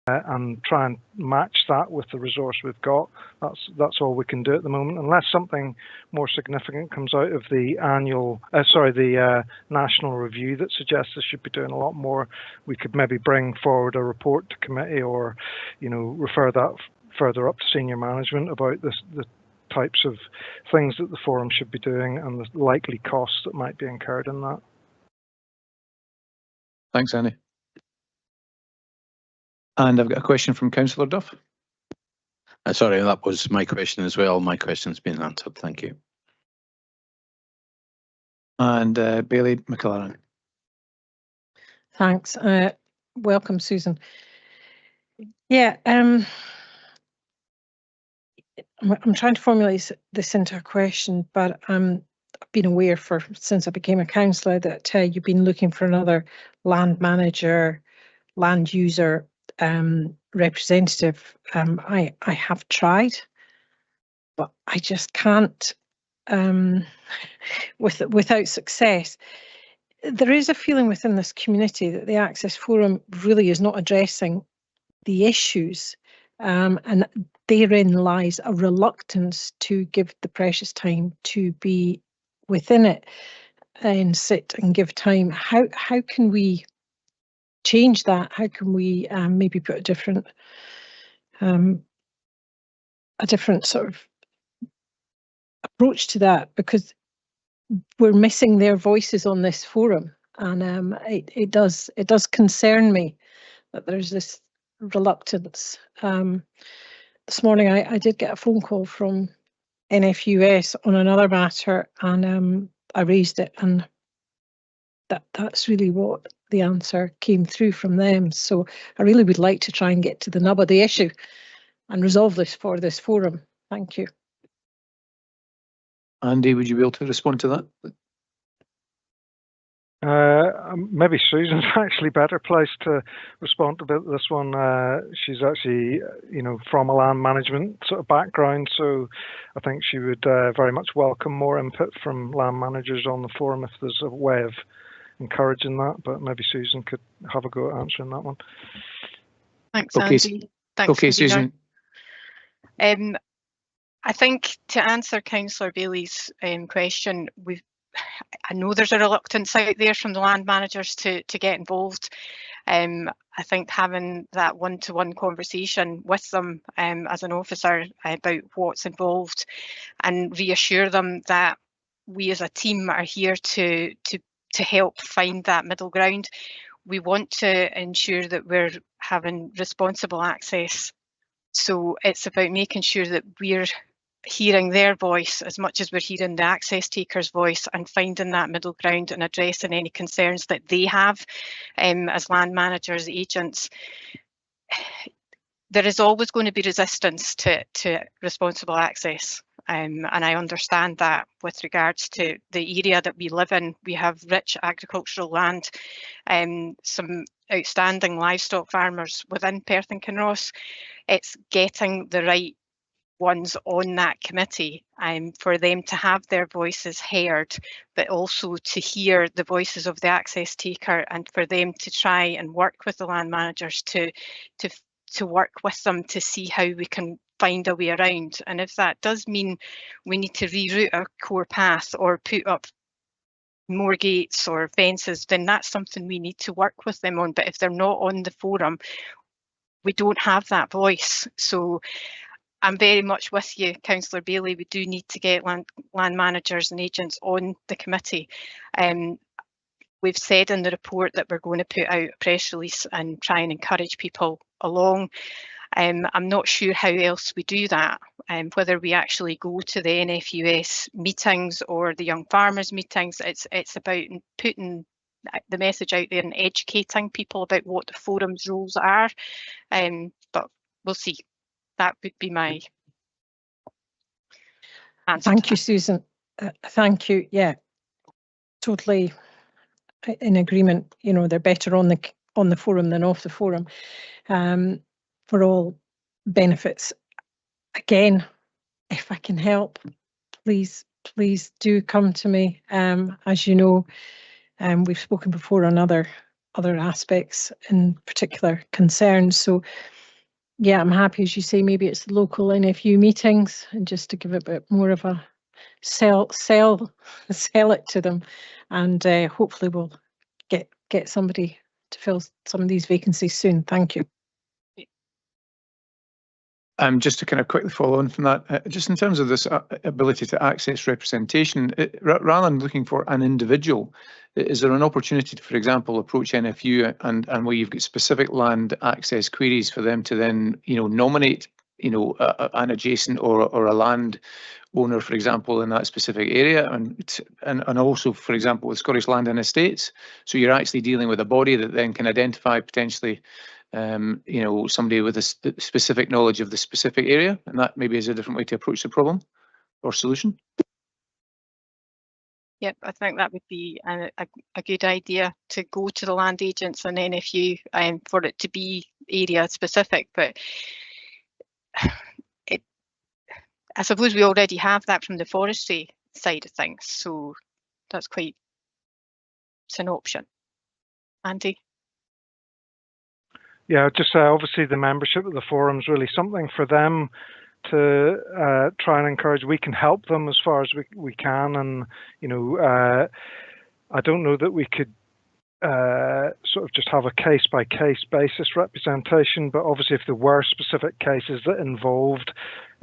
and try and match that with the resource we've got. That's all we can do at the moment, unless something more significant comes out of the annual, the national review that suggests they should be doing a lot more. We could maybe bring forward a report to committee, or, you know, refer that further up to senior management about the types of things that the forum should be doing and the likely costs that might be incurred in that. Thanks, Andy. And I've got a question from Councillor Duff. Sorry, that was my question as well. My question's been answered. Thank you. And Bailey McLaren. Thanks. Welcome, Susan. Yeah, I'm trying to formulate this into a question, but I've been aware since I became a councillor that you've been looking for another land manager, land user representative. I have tried, but I just can't without success. There is a feeling within this community that the Access Forum really is not addressing the issues, and therein lies a reluctance to give the precious time to be within it and sit and give time. How can we change that? How can we maybe put a different sort of approach to that? Because we're missing their voices on this forum, and it does concern me that there's this reluctance. This morning I did get a phone call from NFUS on another matter, and I raised it, and that's really what the answer came through from them. So I really would like to try and get to the nub of the issue and resolve this for this forum. Thank you. Andy, would you be able to respond to that? Maybe Susan's actually better placed to respond to this one. She's actually, from a land management sort of background, so I think she would very much welcome more input from land managers on the forum if there's a way of encouraging that. But maybe Susan could have a go at answering that one. Thanks, Okay, Andy. Thanks, okay, Susan. Susan. I think to answer Councillor Bailey's question, I know there's a reluctance out there from the land managers to get involved. I think having that one-to-one conversation with them as an officer about what's involved and reassure them that we as a team are here to help find that middle ground. We want to ensure that we're having responsible access. So it's about making sure that we're hearing their voice as much as we're hearing the access taker's voice, and finding that middle ground and addressing any concerns that they have as land managers, agents. There is always going to be resistance to responsible access, and I understand that with regards to the area that we live in. We have rich agricultural land, some outstanding livestock farmers within Perth and Kinross. It's getting the right ones on that committee for them to have their voices heard, but also to hear the voices of the access taker, and for them to try and work with the land managers to work with them to see how we can find a way around. And if that does mean we need to reroute our core path or put up more gates or fences, then that's something we need to work with them on. But if they're not on the forum, we don't have that voice. So I'm very much with you, Councillor Bailey. We do need to get land managers and agents on the committee. We've said in the report that we're going to put out a press release and try and encourage people along. I'm not sure how else we do that, whether we actually go to the NFUS meetings or the Young Farmers meetings. It's about putting the message out there and educating people about what the forum's roles are. But we'll see. That would be my answer. Thank you, Susan. Thank you. Yeah, totally in agreement. They're better on the forum than off the forum, for all benefits. Again, if I can help, please do come to me. As you know, we've spoken before on other aspects, in particular concerns. So yeah, I'm happy, as you say, maybe it's the local NFU meetings, and just to give a bit more of a sell it to them, and hopefully we'll get somebody to fill some of these vacancies soon. Thank you. Just to kind of quickly follow on from that, just in terms of this ability to access representation, rather than looking for an individual, is there an opportunity to, for example, approach NFU and where you've got specific land access queries for them to then, nominate, an adjacent or a land owner, for example, in that specific area, and also, for example, with Scottish Land and Estates. So you're actually dealing with a body that then can identify potentially, you know, somebody with a specific knowledge of the specific area, and that maybe is a different way to approach the problem or solution. Yep, I think that would be a good idea, to go to the land agents and NFU for it to be area specific. But I suppose we already have that from the forestry side of things, so it's an option. Andy? Yeah, just obviously the membership of the forum is really something for them to try and encourage. We can help them as far as we can, and you know, I don't know that we could sort of just have a case by case basis representation, but obviously if there were specific cases that involved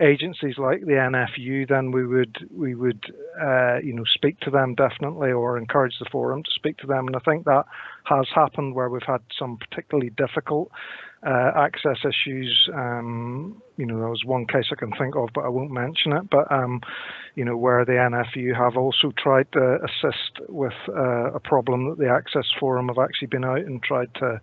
agencies like the NFU, then we would you know, speak to them definitely, or encourage the forum to speak to them. And I think that has happened where we've had some particularly difficult access issues. You know, there was one case I can think of, but I won't mention it. But you know, where the NFU have also tried to assist with a problem that the Access Forum have actually been out and tried to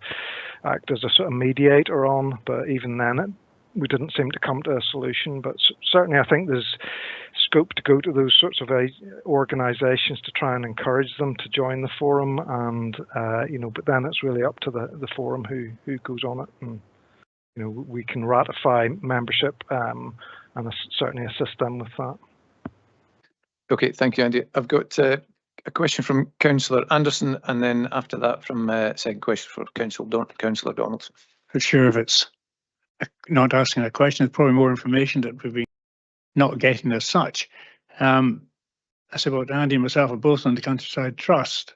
act as a sort of mediator on. But even then, we didn't seem to come to a solution. But certainly, I think there's scope to go to those sorts of organisations to try and encourage them to join the forum. And you know, but then it's really up to the forum who goes on it. And you know, we can ratify membership and certainly assist them with that. Okay, thank you, Andy. I've got a question from Councillor Anderson, and then after that, from second question for Councillor Donaldson. Not sure if it's not asking a question, it's probably more information that we've been not getting as such. I suppose Andy and myself are both on the Countryside Trust.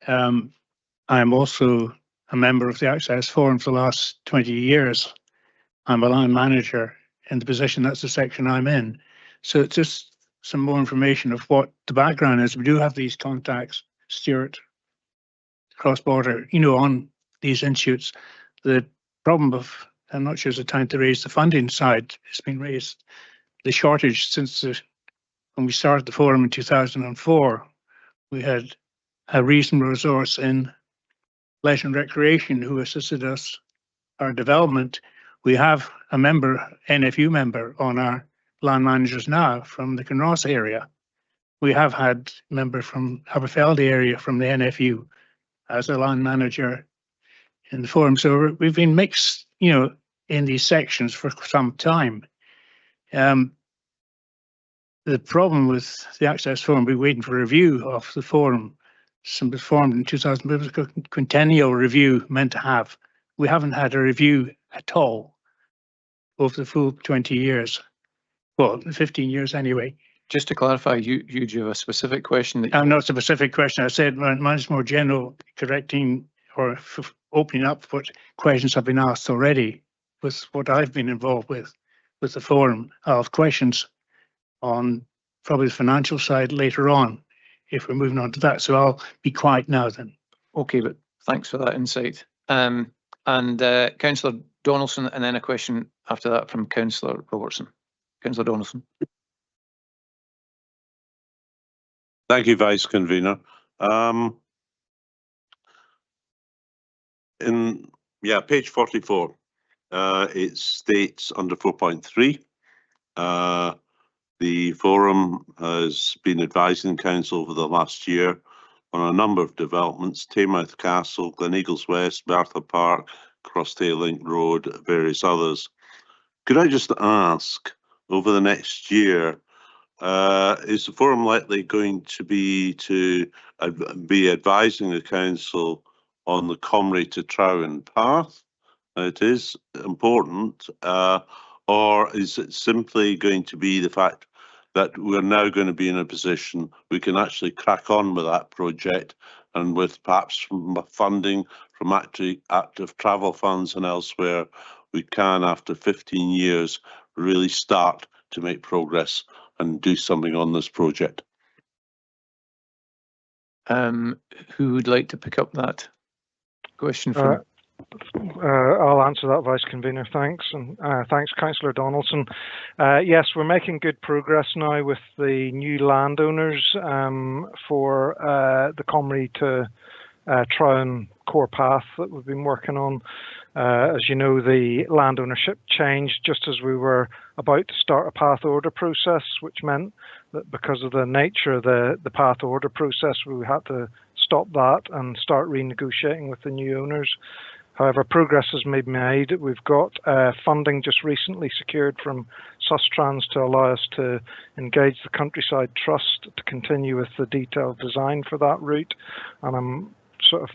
I am also a member of the Access Forum for the last 20 years. I'm a land manager in the position, that's the section I'm in. So it's just some more information of what the background is. We do have these contacts, Stuart, cross-border, you know, on these institutes. The problem of, I'm not sure it's the time to raise the funding side, it's been raised. The shortage since when we started the forum in 2004, we had a reasonable resource in leisure and recreation who assisted us, our development. We have a member, NFU member, on our land managers now from the Kinross area. We have had a member from Aberfeldy area from the NFU as a land manager in the forum. So we've been mixed, you know, in these sections for some time. The problem with the Access Forum, we're waiting for a review of the forum. Some was formed in 2000, it was a quintennial review meant to have. We haven't had a review at all over the full 20 years. Well, 15 years anyway. Just to clarify, you have a specific question that not a specific question. I said mine's more general, correcting or opening up what questions have been asked already with what I've been involved with the forum. I'll have questions on probably the financial side later on if we're moving on to that. So I'll be quiet now then. Okay, but thanks for that insight. And Councillor Donaldson, and then a question after that from Councillor Robertson. Councillor Donaldson. Thank you, Vice Convener. In page 44, it states under 4.3, the forum has been advising council over the last year on a number of developments: Taymouth Castle, Gleneagles West, Bertha Park, Crosstail Link Road, various others. Could I just ask, over the next year, is the forum likely going to be advising the council on the Comrie to Trowen path? It is important, or is it simply going to be the fact that we're now going to be in a position we can actually crack on with that project, and with perhaps funding from active travel funds and elsewhere, we can, after 15 years, really start to make progress and do something on this project? Who would like to pick up that question from I'll answer that, Vice Convener. Thanks. And thanks, Councillor Donaldson. Yes, we're making good progress now with the new landowners for the Comrie to Trowen core path that we've been working on. As you know, the land ownership changed just as we were about to start a path order process, which meant that because of the nature of the path order process, we had to stop that and start renegotiating with the new owners. However, progress has been made. We've got funding just recently secured from Sustrans to allow us to engage the Countryside Trust to continue with the detailed design for that route. And I'm sort of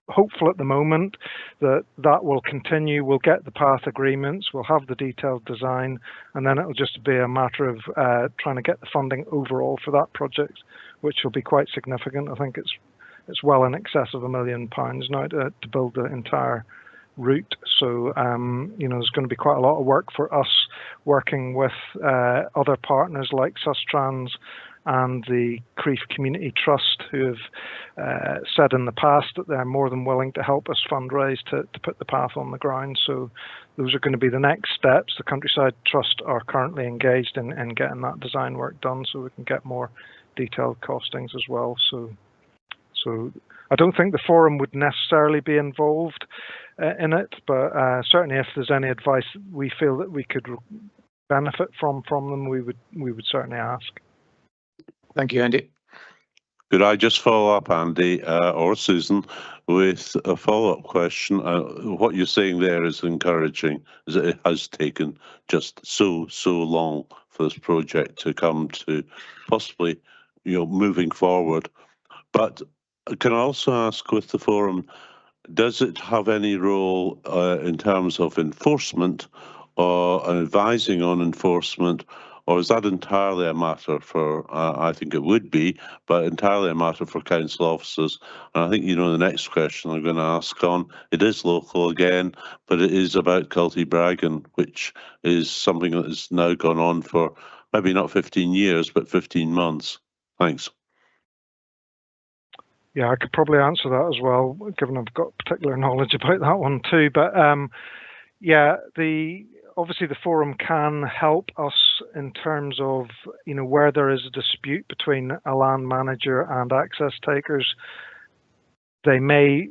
hopeful at the moment that that will continue. We'll get the path agreements, we'll have the detailed design, and then it'll just be a matter of trying to get the funding overall for that project, which will be quite significant. I think it's well in excess of £1 million now to build the entire route. So, you know, there's going to be quite a lot of work for us working with other partners like Sustrans and the Crieff Community Trust, who have said in the past that they're more than willing to help us fundraise to put the path on the ground. So those are going to be the next steps. The Countryside Trust are currently engaged in getting that design work done so we can get more detailed costings as well. So I don't think the forum would necessarily be involved in it, but certainly if there's any advice we feel that we could benefit from them, we would certainly ask. Thank you, Andy. Could I just follow up, Andy or Susan, with a follow-up question? What you're saying there is encouraging, as it has taken just so long for this project to come to possibly, you know, moving forward. But can I also ask, with the forum, does it have any role in terms of enforcement or advising on enforcement, or is that entirely a matter for, I think it would be, but entirely a matter for council officers? And I think, you know, the next question I'm going to ask on, it is local again, but it is about Culty-Bragan, which is something that has now gone on for maybe not 15 years, but 15 months. Thanks. Yeah, I could probably answer that as well, given I've got particular knowledge about that one too. But yeah, obviously the forum can help us in terms of, you know, where there is a dispute between a land manager and access takers. They may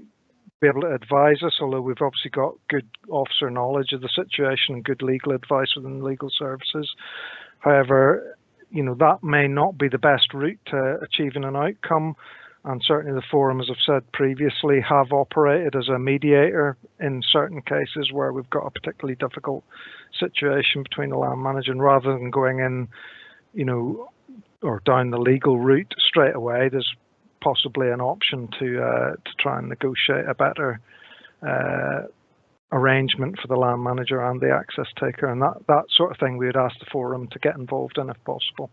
be able to advise us, although we've obviously got good officer knowledge of the situation and good legal advice within legal services. However, you know, that may not be the best route to achieving an outcome. And certainly the forum, as I've said previously, have operated as a mediator in certain cases where we've got a particularly difficult situation between the land manager, and rather than going in, you know, or down the legal route straight away, there's possibly an option to try and negotiate a better arrangement for the land manager and the access taker, and that sort of thing we would ask the forum to get involved in if possible.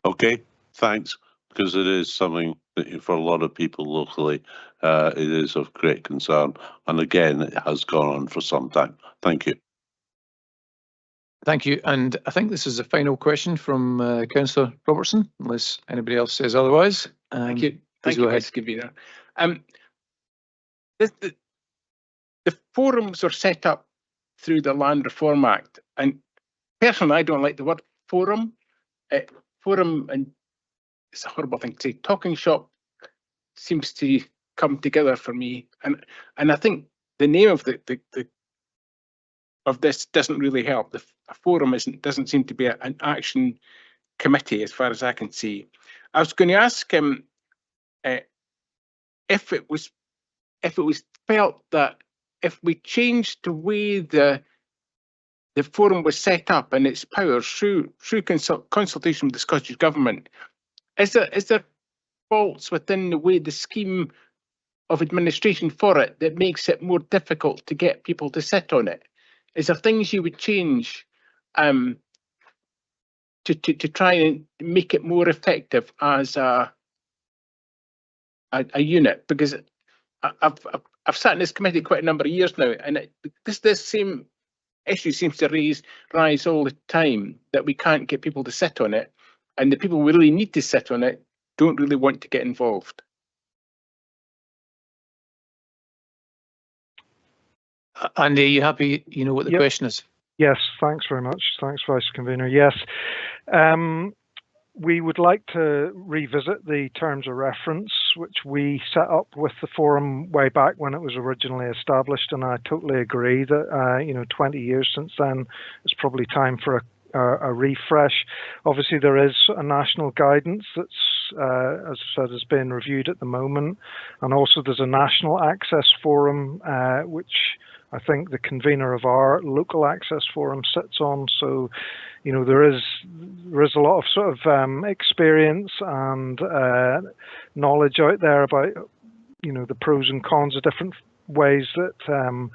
Okay, thanks. Because it is something that for a lot of people locally, it is of great concern. And again, it has gone on for some time. Thank you. Thank you. And I think this is the final question from Councillor Robertson, unless anybody else says otherwise. Thank you. Please go ahead. Convener. The forums are set up through the Land Reform Act. And personally, I don't like the word forum. Forum, and it's a horrible thing to say, talking shop seems to come together for me, and I think the name of of this doesn't really help. A forum doesn't seem to be an action committee as far as I can see. I was going to ask him if it was felt that if we changed the way the forum was set up and its powers through consultation with the Scottish Government, is there faults within the way the scheme of administration for it that makes it more difficult to get people to sit on it? Is there things you would change to try and make it more effective as a unit? Because I've sat in this committee quite a number of years now, and this same issue seems to rise all the time, that we can't get people to sit on it. And the people we really need to sit on it don't really want to get involved. Andy, are you happy? You know what the Yep. question is? Yes, thanks very much. Thanks, Vice Convener. Yes, we would like to revisit the terms of reference, which we set up with the forum way back when it was originally established, and I totally agree that 20 years since then, it's probably time for a refresh. Obviously, there is a national guidance that's, as I said, is being reviewed at the moment, and also there's a national access forum, which I think the convener of our local access forum sits on. So, there is a lot of sort of experience and knowledge out there about the pros and cons of different ways that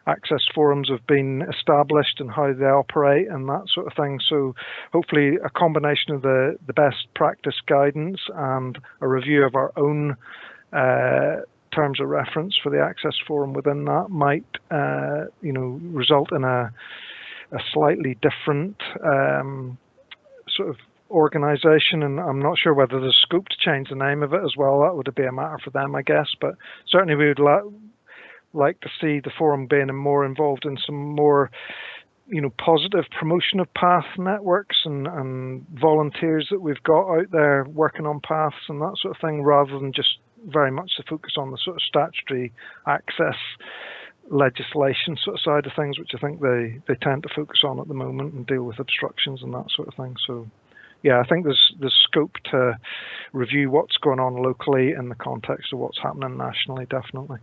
access forums have been established and how they operate and that sort of thing. So hopefully a combination of the best practice guidance and a review of our own terms of reference for the access forum within that might result in a slightly different sort of organization, and I'm not sure whether there's scope to change the name of it as well. That would be a matter for them, I guess, but certainly we would like to see the forum being more involved in some more positive promotion of path networks and volunteers that we've got out there working on paths and that sort of thing, rather than just very much to focus on the sort of statutory access legislation sort of side of things, which I think they tend to focus on at the moment and deal with obstructions and that sort of thing. So yeah, I think there's scope to review what's going on locally in the context of what's happening nationally, definitely.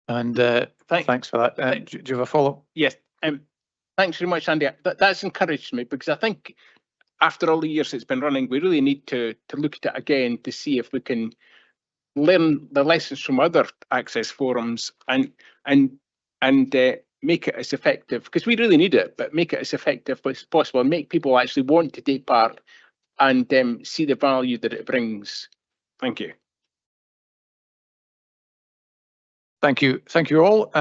And thanks for that. Do you have a follow-up? Yes. Thanks very much, Andy. That's encouraged me, because I think after all the years it's been running, we really need to look at it again to see if we can learn the lessons from other access forums and make it as effective, because we really need it, but make it as effective as possible and make people actually want to take part and see the value that it brings. Thank you. Thank you all.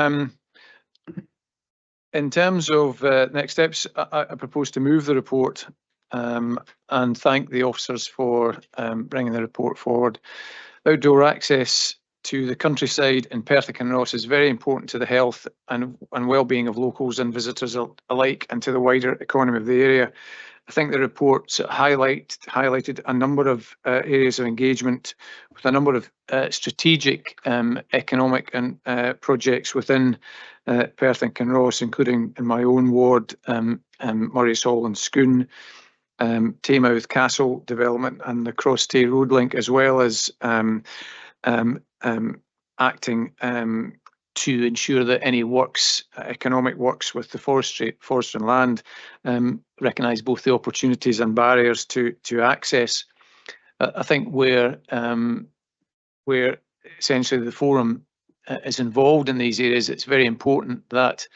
In terms of next steps, I propose to move the report and thank the officers for bringing the report forward. Outdoor access to the countryside in Perth and Kinross is very important to the health and well-being of locals and visitors alike, and to the wider economy of the area. I think the report highlighted a number of areas of engagement with a number of strategic economic and projects within Perth and Kinross, including in my own ward, Murray's Hall and Scone, Taymouth Castle development and the Cross Tay Road link, as well as acting to ensure that any works, economic works with the forestry and land, recognise both the opportunities and barriers to access. I think where essentially the forum is involved in these areas, it's very important that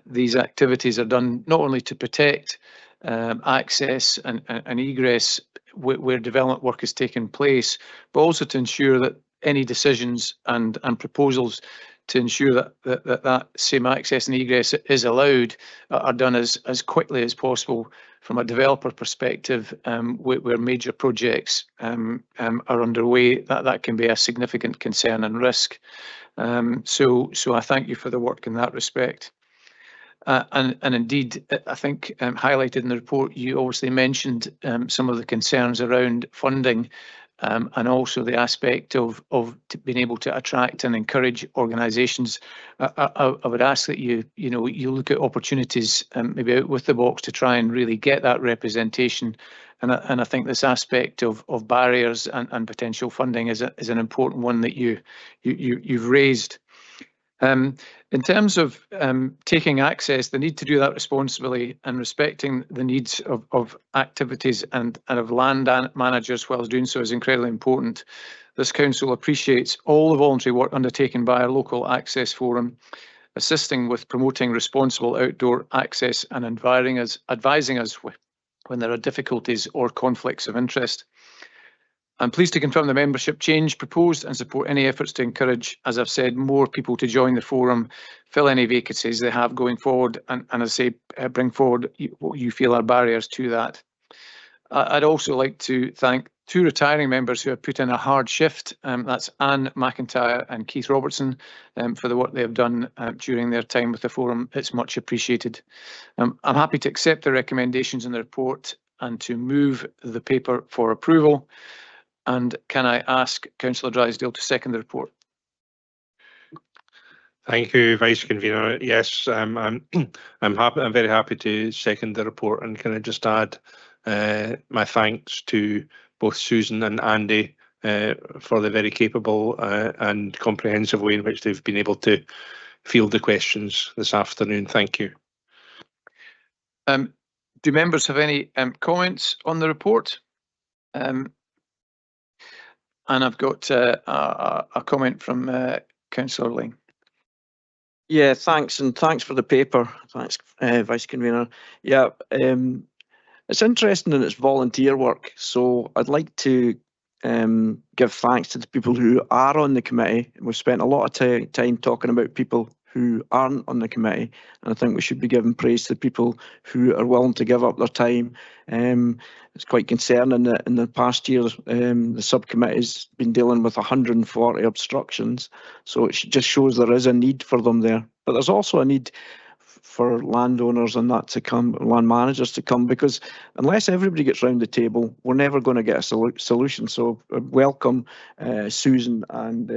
these activities are done not only to protect access and egress where development work is taking place, but also to ensure that any decisions and proposals to ensure that same access and egress is allowed are done as quickly as possible from a developer perspective, where major projects are underway. That can be a significant concern and risk. So I thank you for the work in that respect. And indeed, I think highlighted in the report, you obviously mentioned some of the concerns around funding, and also the aspect of being able to attract and encourage organisations. I would ask that you look at opportunities maybe out with the box to try and really get that representation. And I think this aspect of barriers and potential funding is an important one that you've raised. In terms of taking access, the need to do that responsibly and respecting the needs of activities and of land managers whilst doing so is incredibly important. This council appreciates all the voluntary work undertaken by our local access forum, assisting with promoting responsible outdoor access and advising us when there are difficulties or conflicts of interest. I'm pleased to confirm the membership change proposed and support any efforts to encourage, as I've said, more people to join the forum, fill any vacancies they have going forward, and as I say, bring forward what you feel are barriers to that. I'd also like to thank 2 retiring members who have put in a hard shift. That's Anne McIntyre and Keith Robertson, for the work they have done during their time with the forum. It's much appreciated. I'm happy to accept the recommendations in the report and to move the paper for approval. And can I ask Councillor Drysdale to second the report? Thank you, Vice Convener. Yes, I'm happy. I'm very happy to second the report, and can I just add my thanks to both Susan and Andy for the very capable and comprehensive way in which they've been able to field the questions this afternoon. Thank you. Do members have any comments on the report? And I've got a comment from Councillor Ling. Yeah, thanks, and thanks for the paper. Thanks, Vice Convener. Yeah, it's interesting and it's volunteer work. So I'd like to give thanks to the people who are on the committee. We've spent a lot of time talking about people who aren't on the committee, and I think we should be giving praise to the people who are willing to give up their time. It's quite concerning that in the past year, the subcommittee's been dealing with 140 obstructions, so it just shows there is a need for them there. But there's also a need for landowners and that to come, land managers to come, because unless everybody gets round the table, we're never going to get a solution. So welcome Susan and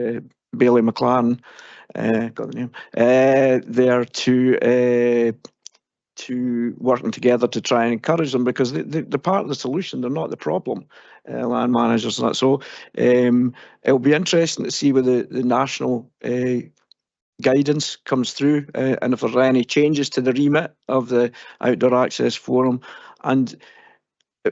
Bailey McLaren, got the name, there to working together to try and encourage them, because they're part of the solution, they're not the problem, land managers and that. So it'll be interesting to see whether the national guidance comes through, and if there are any changes to the remit of the Outdoor Access Forum, and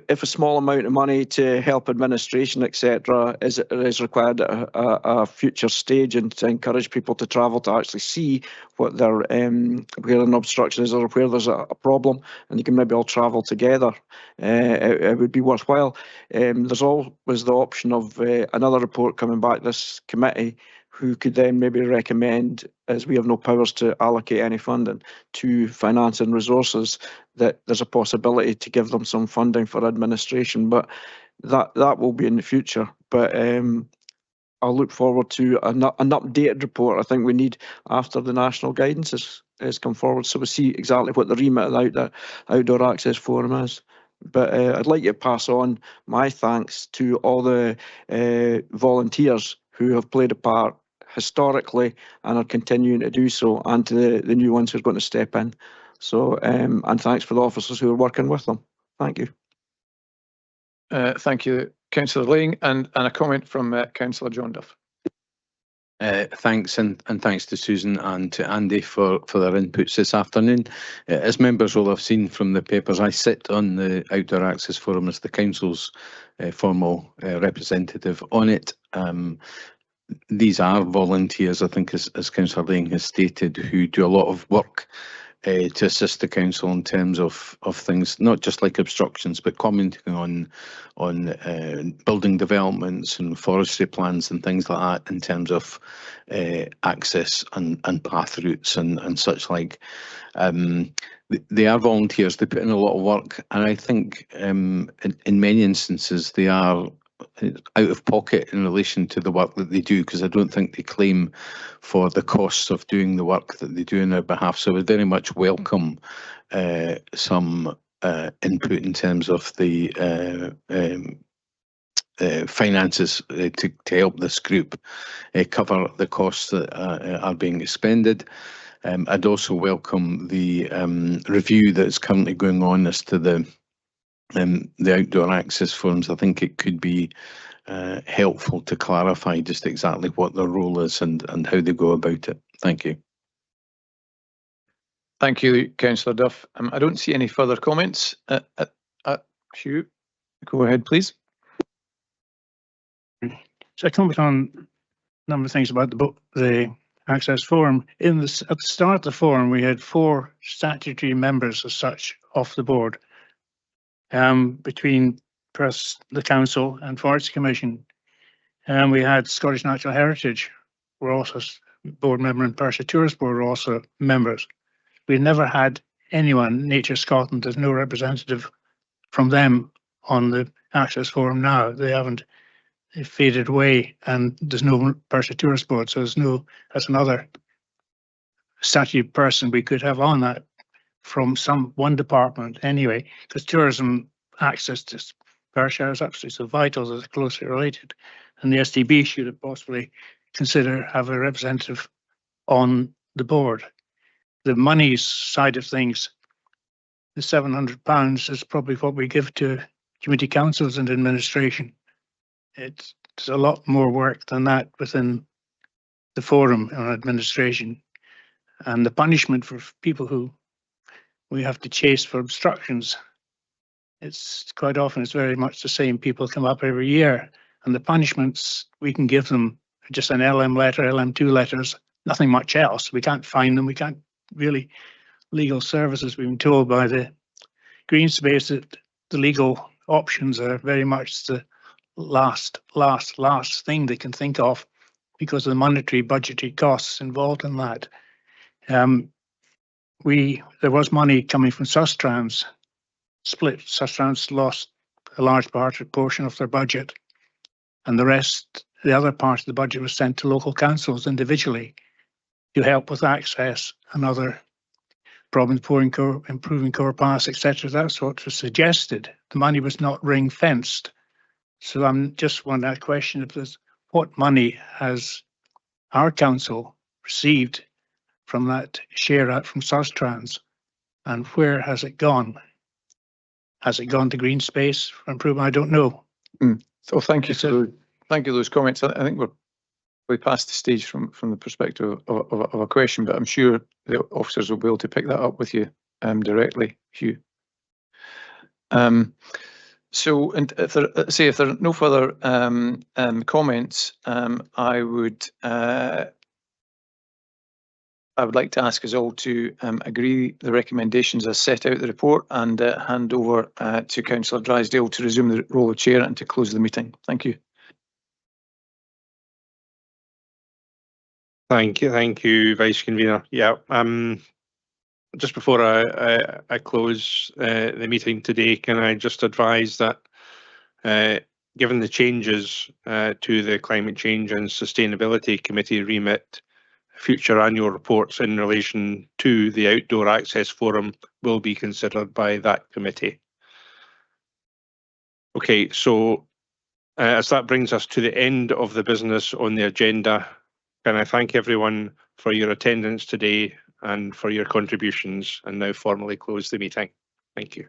if a small amount of money to help administration, etc., is required at a future stage, and to encourage people to travel to actually see what their where an obstruction is or where there's a problem, and you can maybe all travel together, it would be worthwhile. There's always the option of another report coming back this committee, who could then maybe recommend, as we have no powers to allocate any funding, to finance and resources, that there's a possibility to give them some funding for administration. But that will be in the future. But I'll look forward to an updated report. I think we need after the national guidance has come forward, so we see exactly what the remit of the Outdoor Access Forum is. But I'd like you to pass on my thanks to all the volunteers who have played a part historically and are continuing to do so, and to the new ones who are going to step in. So, and thanks for the officers who are working with them. Thank you. Thank you, Councillor Ling, and a comment from Councillor John Duff. Thanks, and thanks to Susan and to Andy for their inputs this afternoon. As members will have seen from the papers, I sit on the Outdoor Access Forum as the Council's formal representative on it. These are volunteers, I think, as Councillor Ling has stated, who do a lot of work to assist the council in terms of things, not just like obstructions, but commenting on building developments and forestry plans and things like that, in terms of access and path routes and such like. They are volunteers, they put in a lot of work, and I think in many instances they are out of pocket in relation to the work that they do, because I don't think they claim for the costs of doing the work that they do on their behalf. So we very much welcome some input in terms of the finances to help this group cover the costs that are being expended. I'd also welcome the review that's currently going on as to the Outdoor Access Forums. I think it could be helpful to clarify just exactly what their role is and how they go about it. Thank you. Thank you, Councillor Duff. I don't see any further comments. Hugh, go ahead, please. So I comment on a number of things about the Access Forum. At the start of the forum, we had 4 statutory members as such off the board. Between the council and Forestry Commission, and we had Scottish Natural Heritage were also board member, and Perthshire Tourist Board were also members. We never had anyone, Nature Scotland, there's no representative from them on the Access Forum now. They've faded away, and there's no Perth Tourist Board, so that's another statutory person we could have on that from one department anyway, because tourism access to Perthshire is absolutely so vital, that it's closely related, and the STB should have possibly consider have a representative on the board. The money side of things, the £700 is probably what we give to community councils and administration. It's a lot more work than that within the forum on administration, and the punishment for people who we have to chase for obstructions. It's quite often it's very much the same people come up every year, and the punishments we can give them are just an LM letter, LM2 letters, nothing much else. We can't fine them. We can't really. Legal services, we've been told by the Green Space that the legal options are very much the last thing they can think of because of the monetary budgetary costs involved in that. There was money coming from Sustrans, split. Sustrans lost a large portion of their budget, and the other part of the budget was sent to local councils individually to help with access and other problems, improving core paths, etc. That's what was suggested. The money was not ring fenced. So I'm just wondering that question of this: what money has our council received from that share out from Sustrans, and where has it gone? Has it gone to Green Space for improvement? I don't know. So thank you for those comments. I think we're past the stage from the perspective of a question, but I'm sure the officers will be able to pick that up with you directly, Hugh. So, and if there are no further comments, I would like to ask us all to agree the recommendations as set out in the report and hand over to Councillor Drysdale to resume the role of chair and to close the meeting. Thank you. Thank you, Vice Convener. Yeah, just before I close the meeting today, can I just advise that given the changes to the Climate Change and Sustainability Committee remit, future annual reports in relation to the Outdoor Access Forum will be considered by that committee. Okay, so as that brings us to the end of the business on the agenda, can I thank everyone for your attendance today and for your contributions, and now formally close the meeting. Thank you.